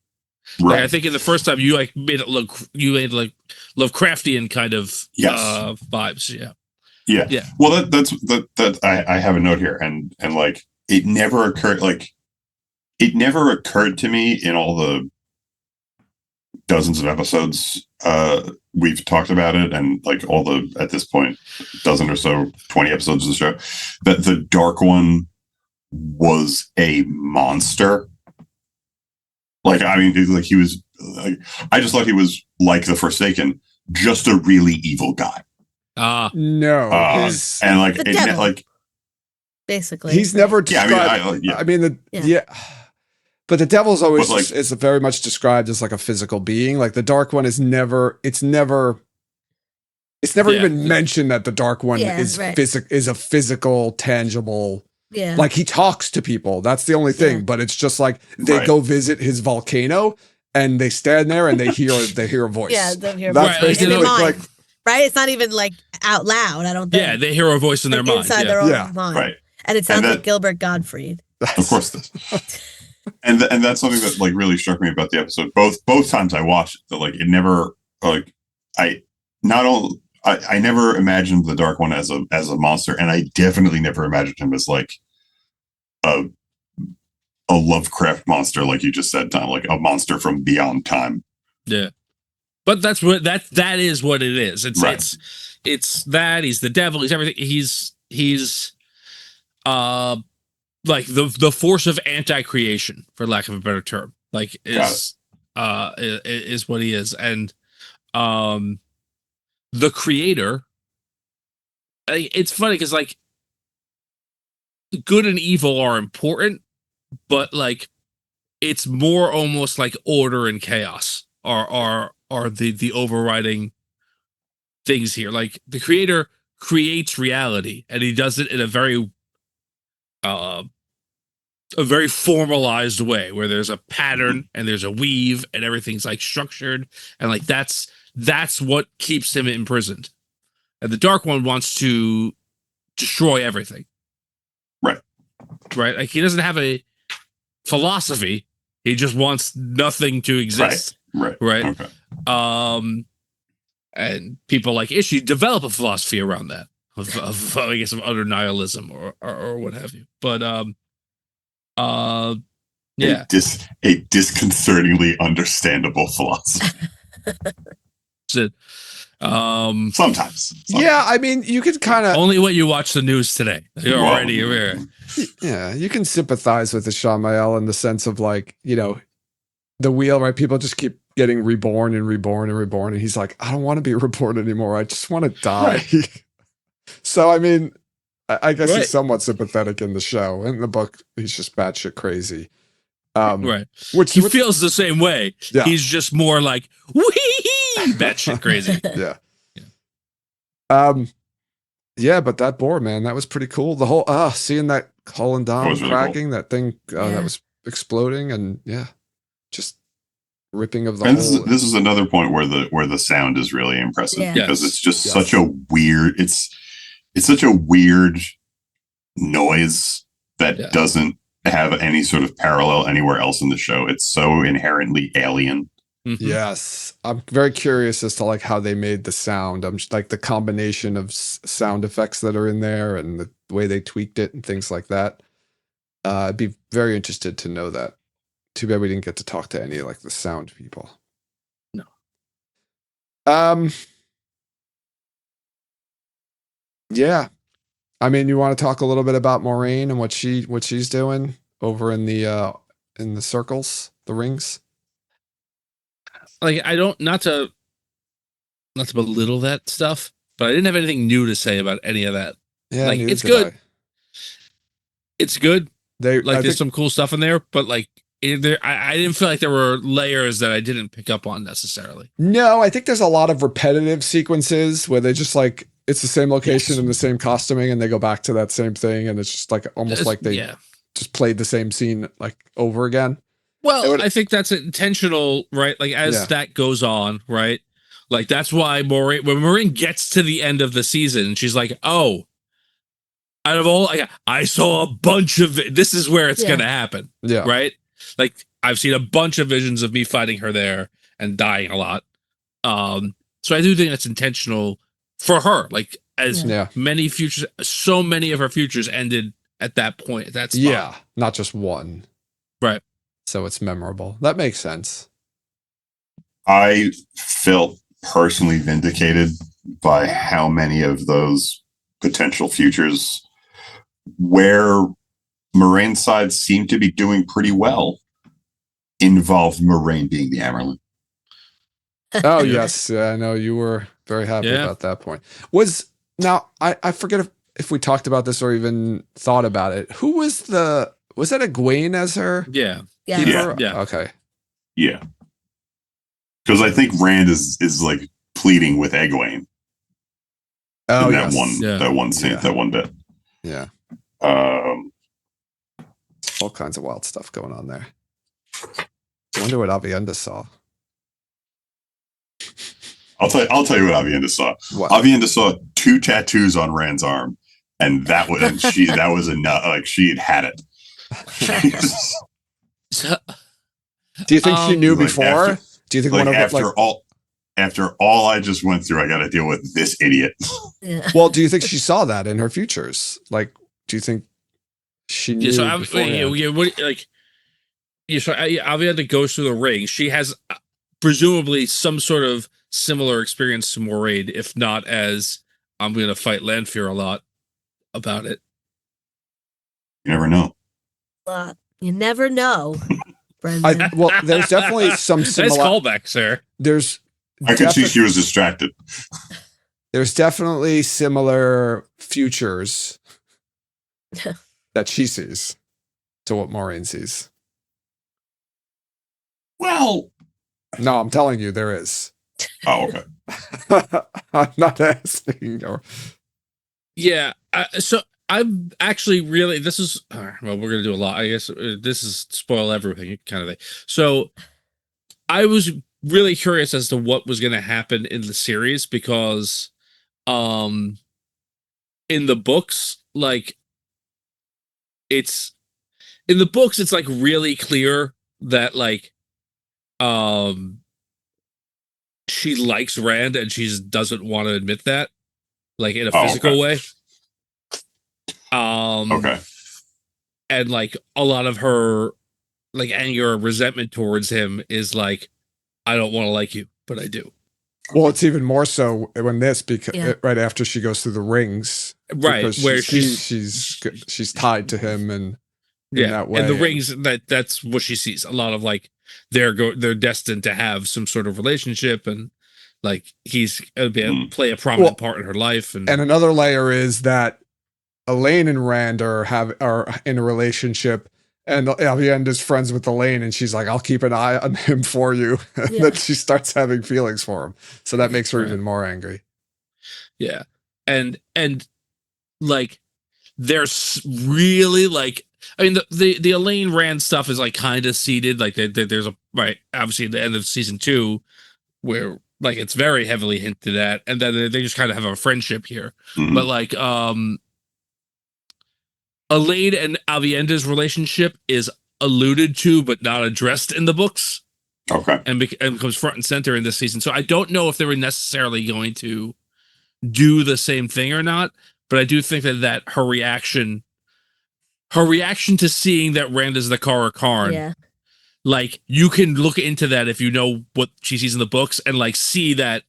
Like, Right. I think in the first time you like made it look Lovecraftian kind of Yes. vibes. Yeah. Yeah. Yeah. Well, that I have a note here, and like it never occurred to me in all the dozens of episodes we've talked about it, and like all the, at this point, dozen or so, 20 episodes of the show, that the Dark One was a monster. Like, I mean, dude, like he was like, I just thought he was like the Forsaken, just a really evil guy. No, And like, The devil. like Basically. he's never yeah, described. I mean, But the devil's always But, like- is very much described as like a physical being. Like the Dark One is never. It's never Yeah. even mentioned that the Dark One Yeah, is right. is a physical, tangible. Yeah. Like he talks to people. That's the only thing. Yeah. But it's just like they Right. go visit his volcano and they stand there and they hear a voice. Yeah, they'll hear That's voice. basically In their like mind. Right? It's not even like out loud, I don't think. Yeah, they hear a voice in their Like, mind. inside Yeah. their own Yeah. mind. right. And it sounds And like that- Gilbert Gottfried. Of course, and that's something that like really struck me about the episode. Both times I watched it, that like it never like I never imagined the Dark One as a monster, and I definitely never imagined him as like a Lovecraft monster, like you just said, Tom, like a monster from beyond time. Yeah. But that is what it is. It's Right. it's that he's the devil. He's everything. He's like the force of anti-creation, for lack of a better term. Like is what he is, and the creator. It's funny because like good and evil are important, but like it's more almost like order and chaos are the overriding things here. Like the creator creates reality, and he does it in a very formalized way, where there's a pattern and there's a weave and everything's like structured, and like that's what keeps him imprisoned. And the Dark One wants to destroy everything. Right? Like he doesn't have a philosophy. He just wants nothing to exist. Right. Right. Okay. And people like Ishii develop a philosophy around that of I guess of utter nihilism or what have you. But yeah. A disconcertingly understandable philosophy. So, Sometimes. Yeah, I mean, you could kind of only what you watch the news today. You're already aware. yeah, you can sympathize with the Shamael in the sense of like, you know, the wheel, right? People just keep getting reborn and reborn and reborn, and he's like, I don't want to be reborn anymore. I just want to die. Right. So I mean, I guess he's somewhat sympathetic in the show. In the book, he's just batshit crazy. Right. Which he feels the same way. Yeah. He's just more like wee batshit crazy. Yeah. Yeah, but that boar, man, that was pretty cool. The whole seeing that Couladin really cracking, that thing that was exploding, and just ripping of the whole. This is another point where the sound is really impressive because it's just such a weird. It's such a weird noise that doesn't have any sort of parallel anywhere else in the show. It's so inherently alien. Mm-hmm. Yes, I'm very curious as to like how they made the sound. I'm just like the combination of sound effects that are in there and the way they tweaked it and things like that. I'd be very interested to know that. Too bad we didn't get to talk to any like the sound people. No. Yeah. I mean, you want to talk a little bit about Moraine and what she's doing over in the circles, the rings? Like I don't not to belittle that stuff, but I didn't have anything new to say about any of that. Yeah, like neither it's did good. I. It's good. I there's think, some cool stuff in there, but like I didn't feel like there were layers that I didn't pick up on necessarily. No, I think there's a lot of repetitive sequences where they just like it's the same location and the same costuming, and they go back to that same thing, and it's just like almost like they just played the same scene like over again. Well, I think that's intentional, right? Like as that goes on, right? Like that's why when Moraine gets to the end of the season, she's like, "Oh, out of all, I saw a bunch of it. This is where it's gonna happen." Yeah, right. Like I've seen a bunch of visions of me fighting her there and dying a lot. So I do think that's intentional for her. Like as Yeah. many futures, so many of her futures ended at that point. At that spot. Yeah, not just one. Right. So it's memorable. That makes sense. I felt personally vindicated by how many of those potential futures where Moraine's side seemed to be doing pretty well involved Moraine being the Amerlin. Oh, yes. I know you were very happy about that point. I forget if we talked about this or even thought about it. Who was that Egwene as her? Yeah. Keeper? Yeah. Okay. Yeah. Because I think Rand is like pleading with Egwene. Oh, in yes. that one scene, that one bit. Yeah. All kinds of wild stuff going on there. I wonder what Aviendha saw. I'll tell you what Aviendha saw. What? Aviendha saw 2 tattoos on Rand's arm, and that was enough. Like she had it. Do you think she knew before? Do you think after all I just went through, I got to deal with this idiot? Yeah. Well, do you think she saw that in her futures? Like, do you think she knew? So Aviendha goes through the ring. She has presumably some sort of similar experience to Moraine, if not as I'm going to fight Lanfear a lot about it. You never know. You never know, Brendan. There's definitely some similar. Nice callback, sir. I could see she was distracted. There's definitely similar futures that she sees to what Moraine sees. Well, no, I'm telling you, there is. Oh, okay. I'm not asking. Yeah. So I'm actually really. This is well. We're gonna do a lot. I guess this is spoil everything kind of thing. So I was really curious as to what was going to happen in the series because, in the books, like it's like really clear that like, she likes Rand and she doesn't want to admit that, like in a physical way. Okay. And like a lot of her like anger or resentment towards him is like, I don't want to like you, but I do. Well, it's even more so when because right after she goes through the rings, right, where she's tied to him and in that way. And the rings that's what she sees. A lot of like they're destined to have some sort of relationship, and like he's gonna play a prominent part in her life. And another layer is that Elaine and Rand are in a relationship. And Aviendha's friends with Elaine, and she's like, I'll keep an eye on him for you. And then she starts having feelings for him. So that makes her even more angry. Yeah. And like, there's really like, I mean, the Elaine Rand stuff is like kind of seeded. Like there's obviously at the end of season 2 where like it's very heavily hinted at. And then they just kind of have a friendship here. Mm-hmm. But like, Elaine and Aviendha's relationship is alluded to but not addressed in the books. Okay. And becomes front and center in this season. So I don't know if they were necessarily going to do the same thing or not, but I do think that her reaction to seeing that Rand is the Kara Karn, like you can look into that if you know what she sees in the books and like see that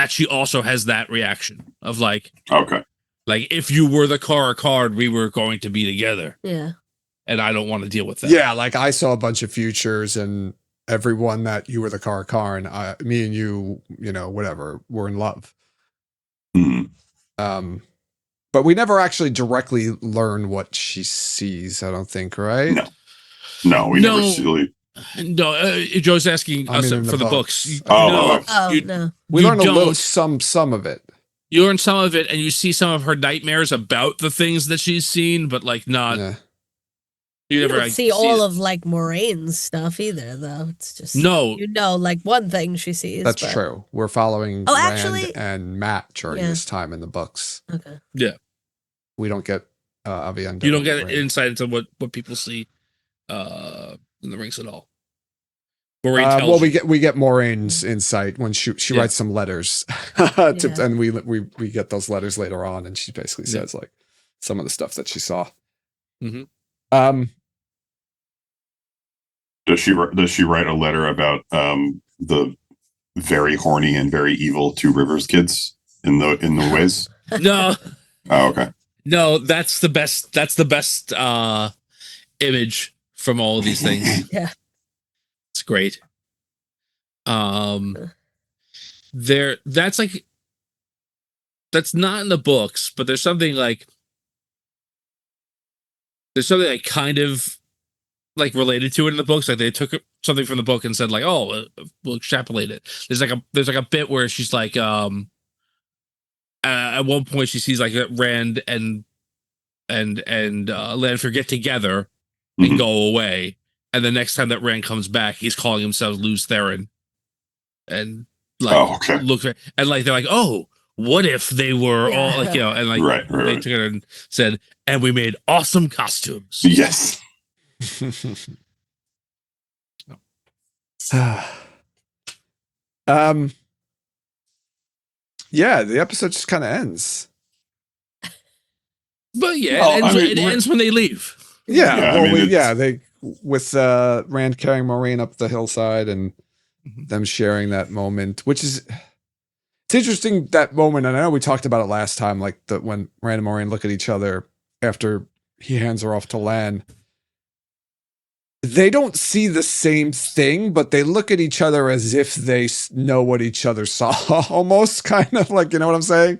she also has that reaction of like, okay. Like, if you were the Kara card, we were going to be together. Yeah. And I don't want to deal with that. Yeah, like I saw a bunch of futures and everyone that you were the Kara Karn, me and you, whatever, were in love. Mm-hmm. But we never actually directly learn what she sees, I don't think, right? No, we never see. No, Joe's asking us for the books. No. We learn a little, some of it. You learn some of it, and you see some of her nightmares about the things that she's seen, but like not. Yeah. You never don't see all of like Moraine's stuff either, though. It's just like one thing she sees. That's true. We're following Rand and Matt during this time in the books. Okay. Yeah. We don't get Aviendha. You don't get insight into what people see in the rings at all. Moraine tells well, you. we get Moraine's insight when she Yeah. writes some letters, and we get those letters later on, and she basically says like some of the stuff that she saw. Mhm. Does she write a letter about the very horny and very evil Two Rivers kids in the ways? No, Oh, okay. no, that's the best image from all of these things. Yeah. It's great. That's not in the books, but there's something like kind of like related to it in the books. Like they took something from the book and said like, oh, we'll extrapolate it. There's like a bit where she's like, at one point she sees like Rand and Lanfear get together and go away, and the next time that Rand comes back, he's calling himself Luz Theron, and like look and like they're like, oh, what if they were all like, you know, and like they took it and said, and we made awesome costumes. Yes. Yeah, the episode just kind of ends. But yeah, it ends when they leave. Yeah, they with Rand carrying Moraine up the hillside and them sharing that moment, which is it's interesting, that moment. And I know we talked about it last time, like when Rand and Moraine look at each other after he hands her off to Lan. They don't see the same thing, but they look at each other as if they know what each other saw, almost, kind of like, you know what I'm saying?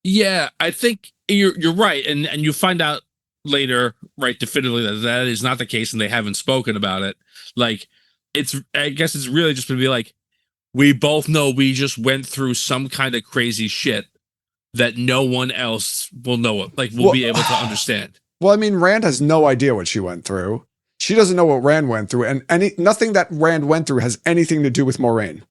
Yeah, I think you're right, and you find out later, right, definitively that is not the case, and they haven't spoken about it. Like, I guess it's really just gonna be like, we both know we just went through some kind of crazy shit that no one else will know of, like, will be able to understand. Well, I mean, Rand has no idea what she went through. She doesn't know what Rand went through, and nothing that Rand went through has anything to do with Moraine.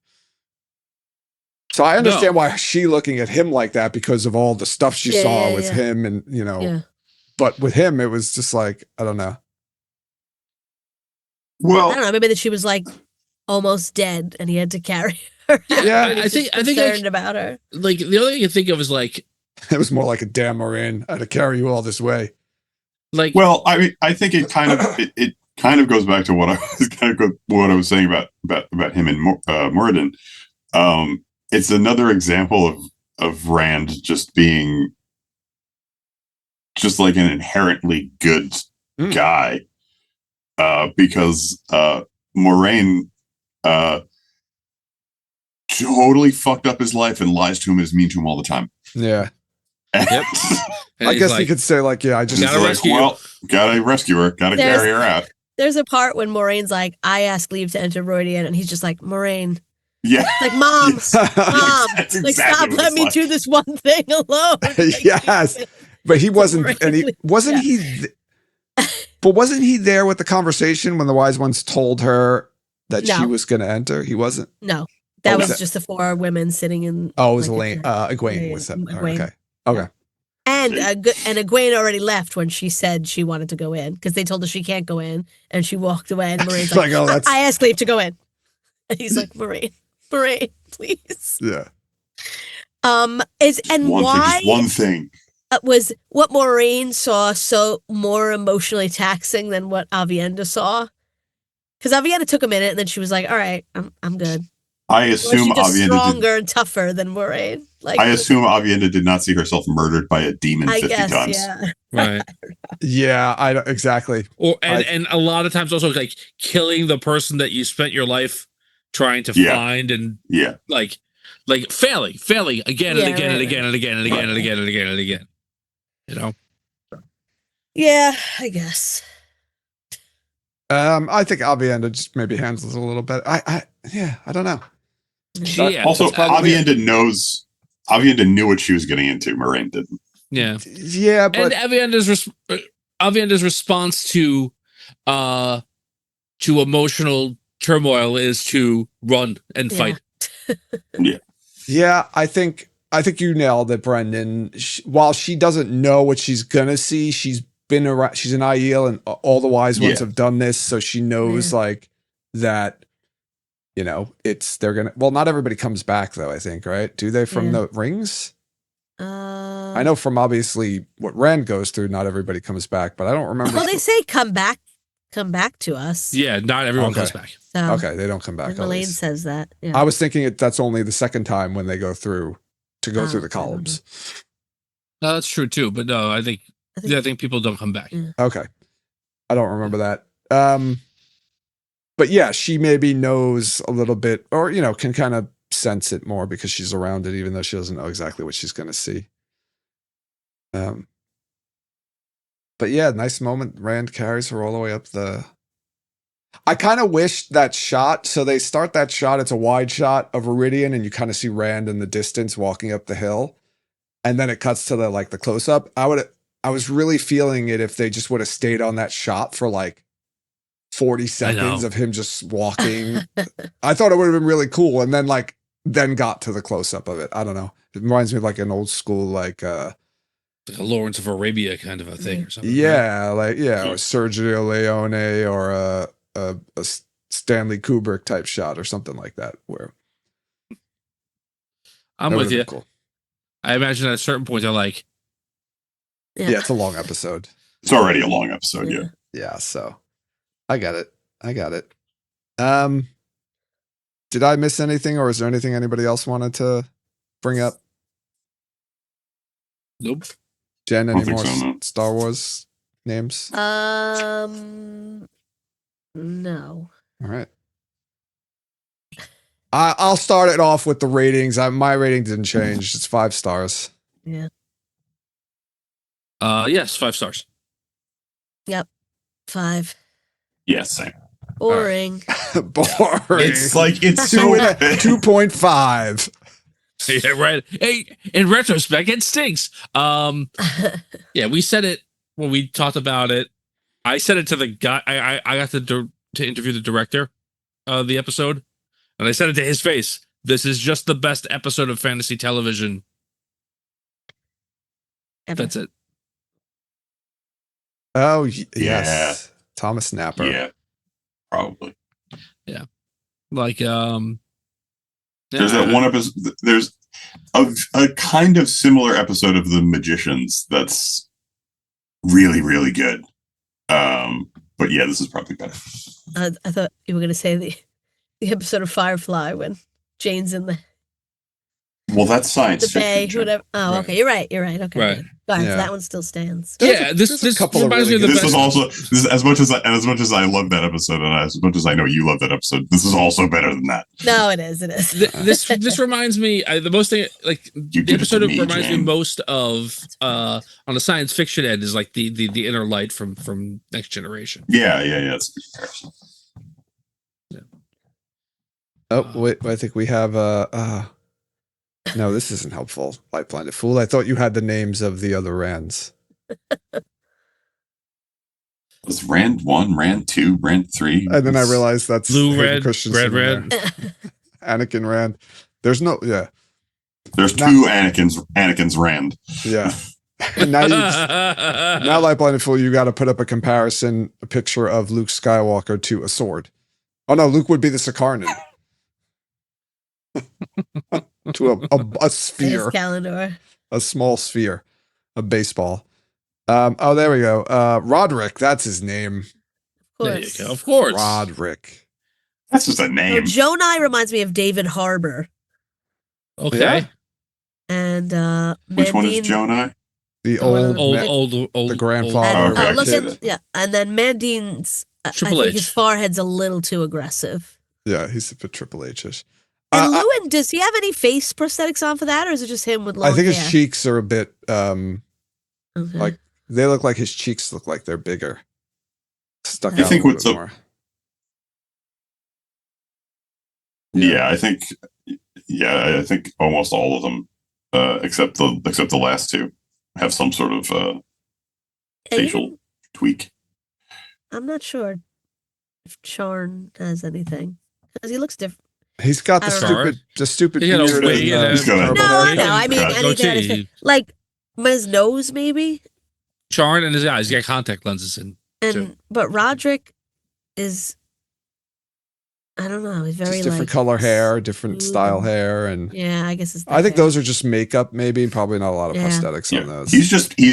So I understand why she looking at him like that, because of all the stuff she saw with him, and you know. Yeah. But with him, it was just like, I don't know. Well, I don't know. Maybe that she was like almost dead, and he had to carry her. Yeah, I think concerned about her. Like the only thing I can think of is like, it was more like a damn Moraine, I had to carry you all this way. Like, well, I mean, I think it kind of it kind of goes back to what I was saying about him and Moradin. It's another example of Rand just being just like an inherently good guy, because Moraine totally fucked up his life and lies to him, is mean to him all the time. Yeah. Yep. I guess you could say like, yeah, I just gotta rescue gotta rescue her, gotta carry her out. There's a part when Moraine's like, I asked leave to enter Rodian, and he's just like, Moraine. Yeah. Like, Mom, like, stop, let me do this one thing alone. Like, yes. But he wasn't, and he wasn't but wasn't he there with the conversation when the wise ones told her that she was going to enter? He wasn't. No, that was just the four women sitting in. Oh, it was Egwene was that? Egwene. Okay. And Egwene already left when she said she wanted to go in, because they told her she can't go in, and she walked away. And Moraine's like, I asked leave to go in, and he's like, Moraine, please. Yeah. One thing. Was what Moraine saw so more emotionally taxing than what Aviendha saw? Because Aviendha took a minute, and then she was like, "All right, I'm good." I assume Aviendha stronger and tougher than Moraine. Like, I assume Aviendha did not see herself murdered by a demon 50 times. Yeah. Right. Yeah, I don't exactly. Or and a lot of times also like killing the person that you spent your life trying to find, and like failing again and again and again and again and again and again and again and again. You know? Yeah, I guess. I think Aviendha just maybe handles it a little bit. I don't know. Yeah, also, Aviendha knew what she was getting into. Moraine didn't. Yeah, and but Aviendha's response to emotional turmoil is to run and fight. Yeah, I think you nailed it, Brendan. While she doesn't know what she's gonna see, she's been around. She's an Aiel, and all the wise ones have done this, so she knows like that they're gonna. Well, not everybody comes back though. I think, right? Do they from Yeah. the rings? I know from obviously what Rand goes through, not everybody comes back, but I don't remember. Well, they say come back to us. Yeah, not everyone Okay. comes back. So, Okay, they don't come back. and at Elaine least. says that. Yeah. I was thinking that's only the second time when they go through the I don't know. columns. No, that's true too. But no, I think people don't come back. Yeah. Okay, I don't remember that. But yeah, she maybe knows a little bit, or can kind of sense it more because she's around it, even though she doesn't know exactly what she's going to see. But yeah, nice moment. Rand carries her all the way up the. I kind of wish that shot. So they start that shot. It's a wide shot of Iridian, and you kind of see Rand in the distance walking up the hill, and then it cuts to the close up. I was really feeling it if they just would have stayed on that shot for 40 seconds of him just walking. I thought it would have been really cool, and then got to the close up of it. I don't know. It reminds me of an old school Like a Lawrence of Arabia kind of a thing or something. Yeah, or Sergio Leone or a Stanley Kubrick type shot or something like that. Where I'm with you. Cool. I imagine at a certain point they're like, yeah, it's a long episode. It's already a long episode. Yeah. Yeah. So I got it. Did I miss anything, or is there anything anybody else wanted to bring up? Nope. Jen, I any don't more think so, no. Star Wars names? No. All right. I'll start it off with the ratings. My rating didn't change. It's 5 stars. Yeah. Yes, 5 stars. Yep. 5. Yeah, same. Boring. Boring. It's it's so 2.5. Yeah, right. Hey, in retrospect, it stinks. Yeah, we said it when we talked about it. I said it to the guy. I got to interview the director of the episode, and I said it to his face. This is just the best episode of fantasy television. Ever. That's it. Oh, Yeah. yes. Thomas Napper. Yeah, probably. Yeah. There's that one episode. There's a kind of similar episode of The Magicians that's really, really good. But yeah, this is probably better. I thought you were going to say the episode of Firefly when Jane's in the Well, that's science bay, fiction. whatever. Oh, Right. okay. You're right. Okay. Right. Good. Fine, Yeah. so that one still stands. Yeah, this there's a couple of reminds really me of the good- This best. is as much as I love that episode, and as much as I know you love that episode, this is also better than that. No, it is. This reminds me the most thing You the did it episode to that me, reminds me Jane. most of on the science fiction end is the inner light from Next Generation. Yeah. It's a good comparison. Oh, wait. I think we have no, this isn't helpful. Light Blinded Fool. I thought you had the names of the other Rands. Was Rand 1, Rand 2, Rand 3? And then I realized that's Blue Hayden Red, Christensen Red in there. Anakin Rand. There's no, yeah. There's Not- 2 Anakin's Rand. Yeah. And now Light Blinded Fool, you got to put up a picture of Luke Skywalker to a sword. Oh no, Luke would be the Sakarnen. To a sphere, Calendar. a small sphere, a baseball. Oh, there we go. Roderick, that's his name. Of There you course. go. Of course. Roderick. That's just a So name. Jonai reminds me of David Harbour. Okay. Yeah. And Which one is Mandine- Jonai? The The one old, of Old. the grandfather. And, okay, I look see at that. and then Mandine's. I Triple think H. his forehead's a little too aggressive. yeah, he's a bit Triple H-ish. And Lewin, does he have any face prosthetics on for that, or is it just him with long I think hair? his cheeks are a bit, Okay. like they look like his cheeks look like they're bigger, stuck I out think a little with bit the- more. Yeah, I think almost all of them, except the last 2, have some sort of And facial even- tweak. I'm not sure if Charn has anything because he looks different. He's got I the don't know. stupid He got a beard wig and, and He's got a- turbo No, hair. I know. I mean, Got a anything on his goatee. face. Like his nose, maybe. Charn and his eyes. He's got contact lenses in. And Sure. but Roderick is I don't know. He's very Just different like color hair, different smooth style and- hair, and Yeah, I guess it's. I think hair. those are just makeup, maybe. Probably not a lot of Yeah. prosthetics on Yeah. those. He's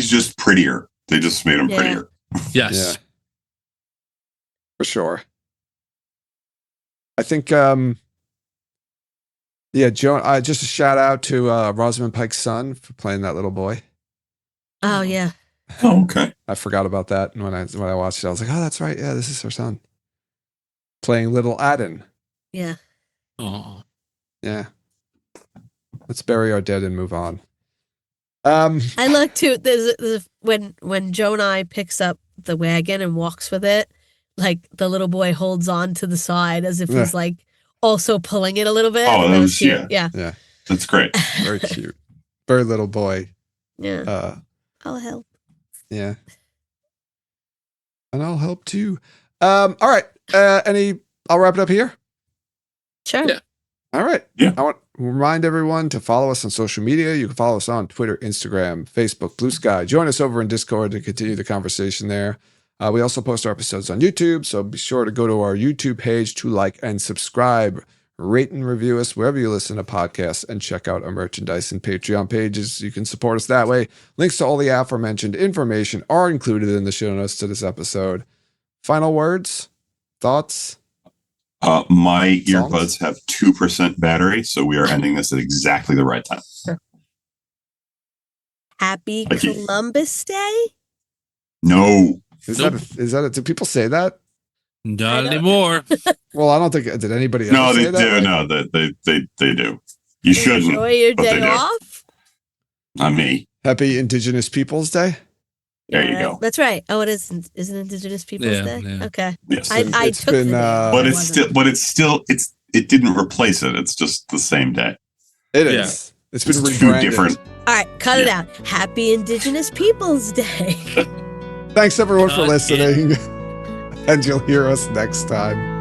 just prettier. They just made him Yeah. prettier. Yes. Yeah, for sure. I think, Joan. Just a shout out to Rosamund Pike's son for playing that little boy. Oh yeah. Oh, okay. I forgot about that when I watched it. I was like, oh, that's right. Yeah, this is her son playing little Adin. Yeah. Oh. Yeah. Let's bury our dead and move on. I like to there's when Jonai picks up the wagon and walks with it, like the little boy holds on to the side as if he's like also pulling it a little bit. Oh, That was yeah. cute. Yeah. Yeah, That's great. very cute. Very little boy. Yeah. I'll help. Yeah. And I'll help too. All right. I'll wrap it up here. Sure. Yeah. All right. Yeah. I want to remind everyone to follow us on social media. You can follow us on Twitter, Instagram, Facebook, Blue Sky. Join us over in Discord to continue the conversation there. We also post our episodes on YouTube, so be sure to go to our YouTube page to like and subscribe, rate and review us wherever you listen to podcasts, and check out our merchandise and Patreon pages. You can support us that way. Links to all the aforementioned information are included in the show notes to this episode. Final words? Thoughts? My Songs? earbuds have 2% battery, so we are ending this at exactly the right time. Happy Thank you. Columbus Day. No. Is Nope. that do people say that? Not anymore. Well, I don't think, did anybody No, ever they say that? do. Like, No, they do. You shouldn't. Enjoy your but they day do. off. Not me. Happy Indigenous Peoples Day? There you Yeah, go. That's right. Oh, it is. Is it Indigenous Peoples Yeah, Day? yeah. Okay. Yes. I It's took been, the day. but It it's wasn't. still it didn't replace it. It's just the same day. It Yeah. is. It's been It's two rebranded. different. All right, cut it out. Happy Indigenous Peoples Day. Thanks everyone for Cut it. listening. And you'll hear us next time.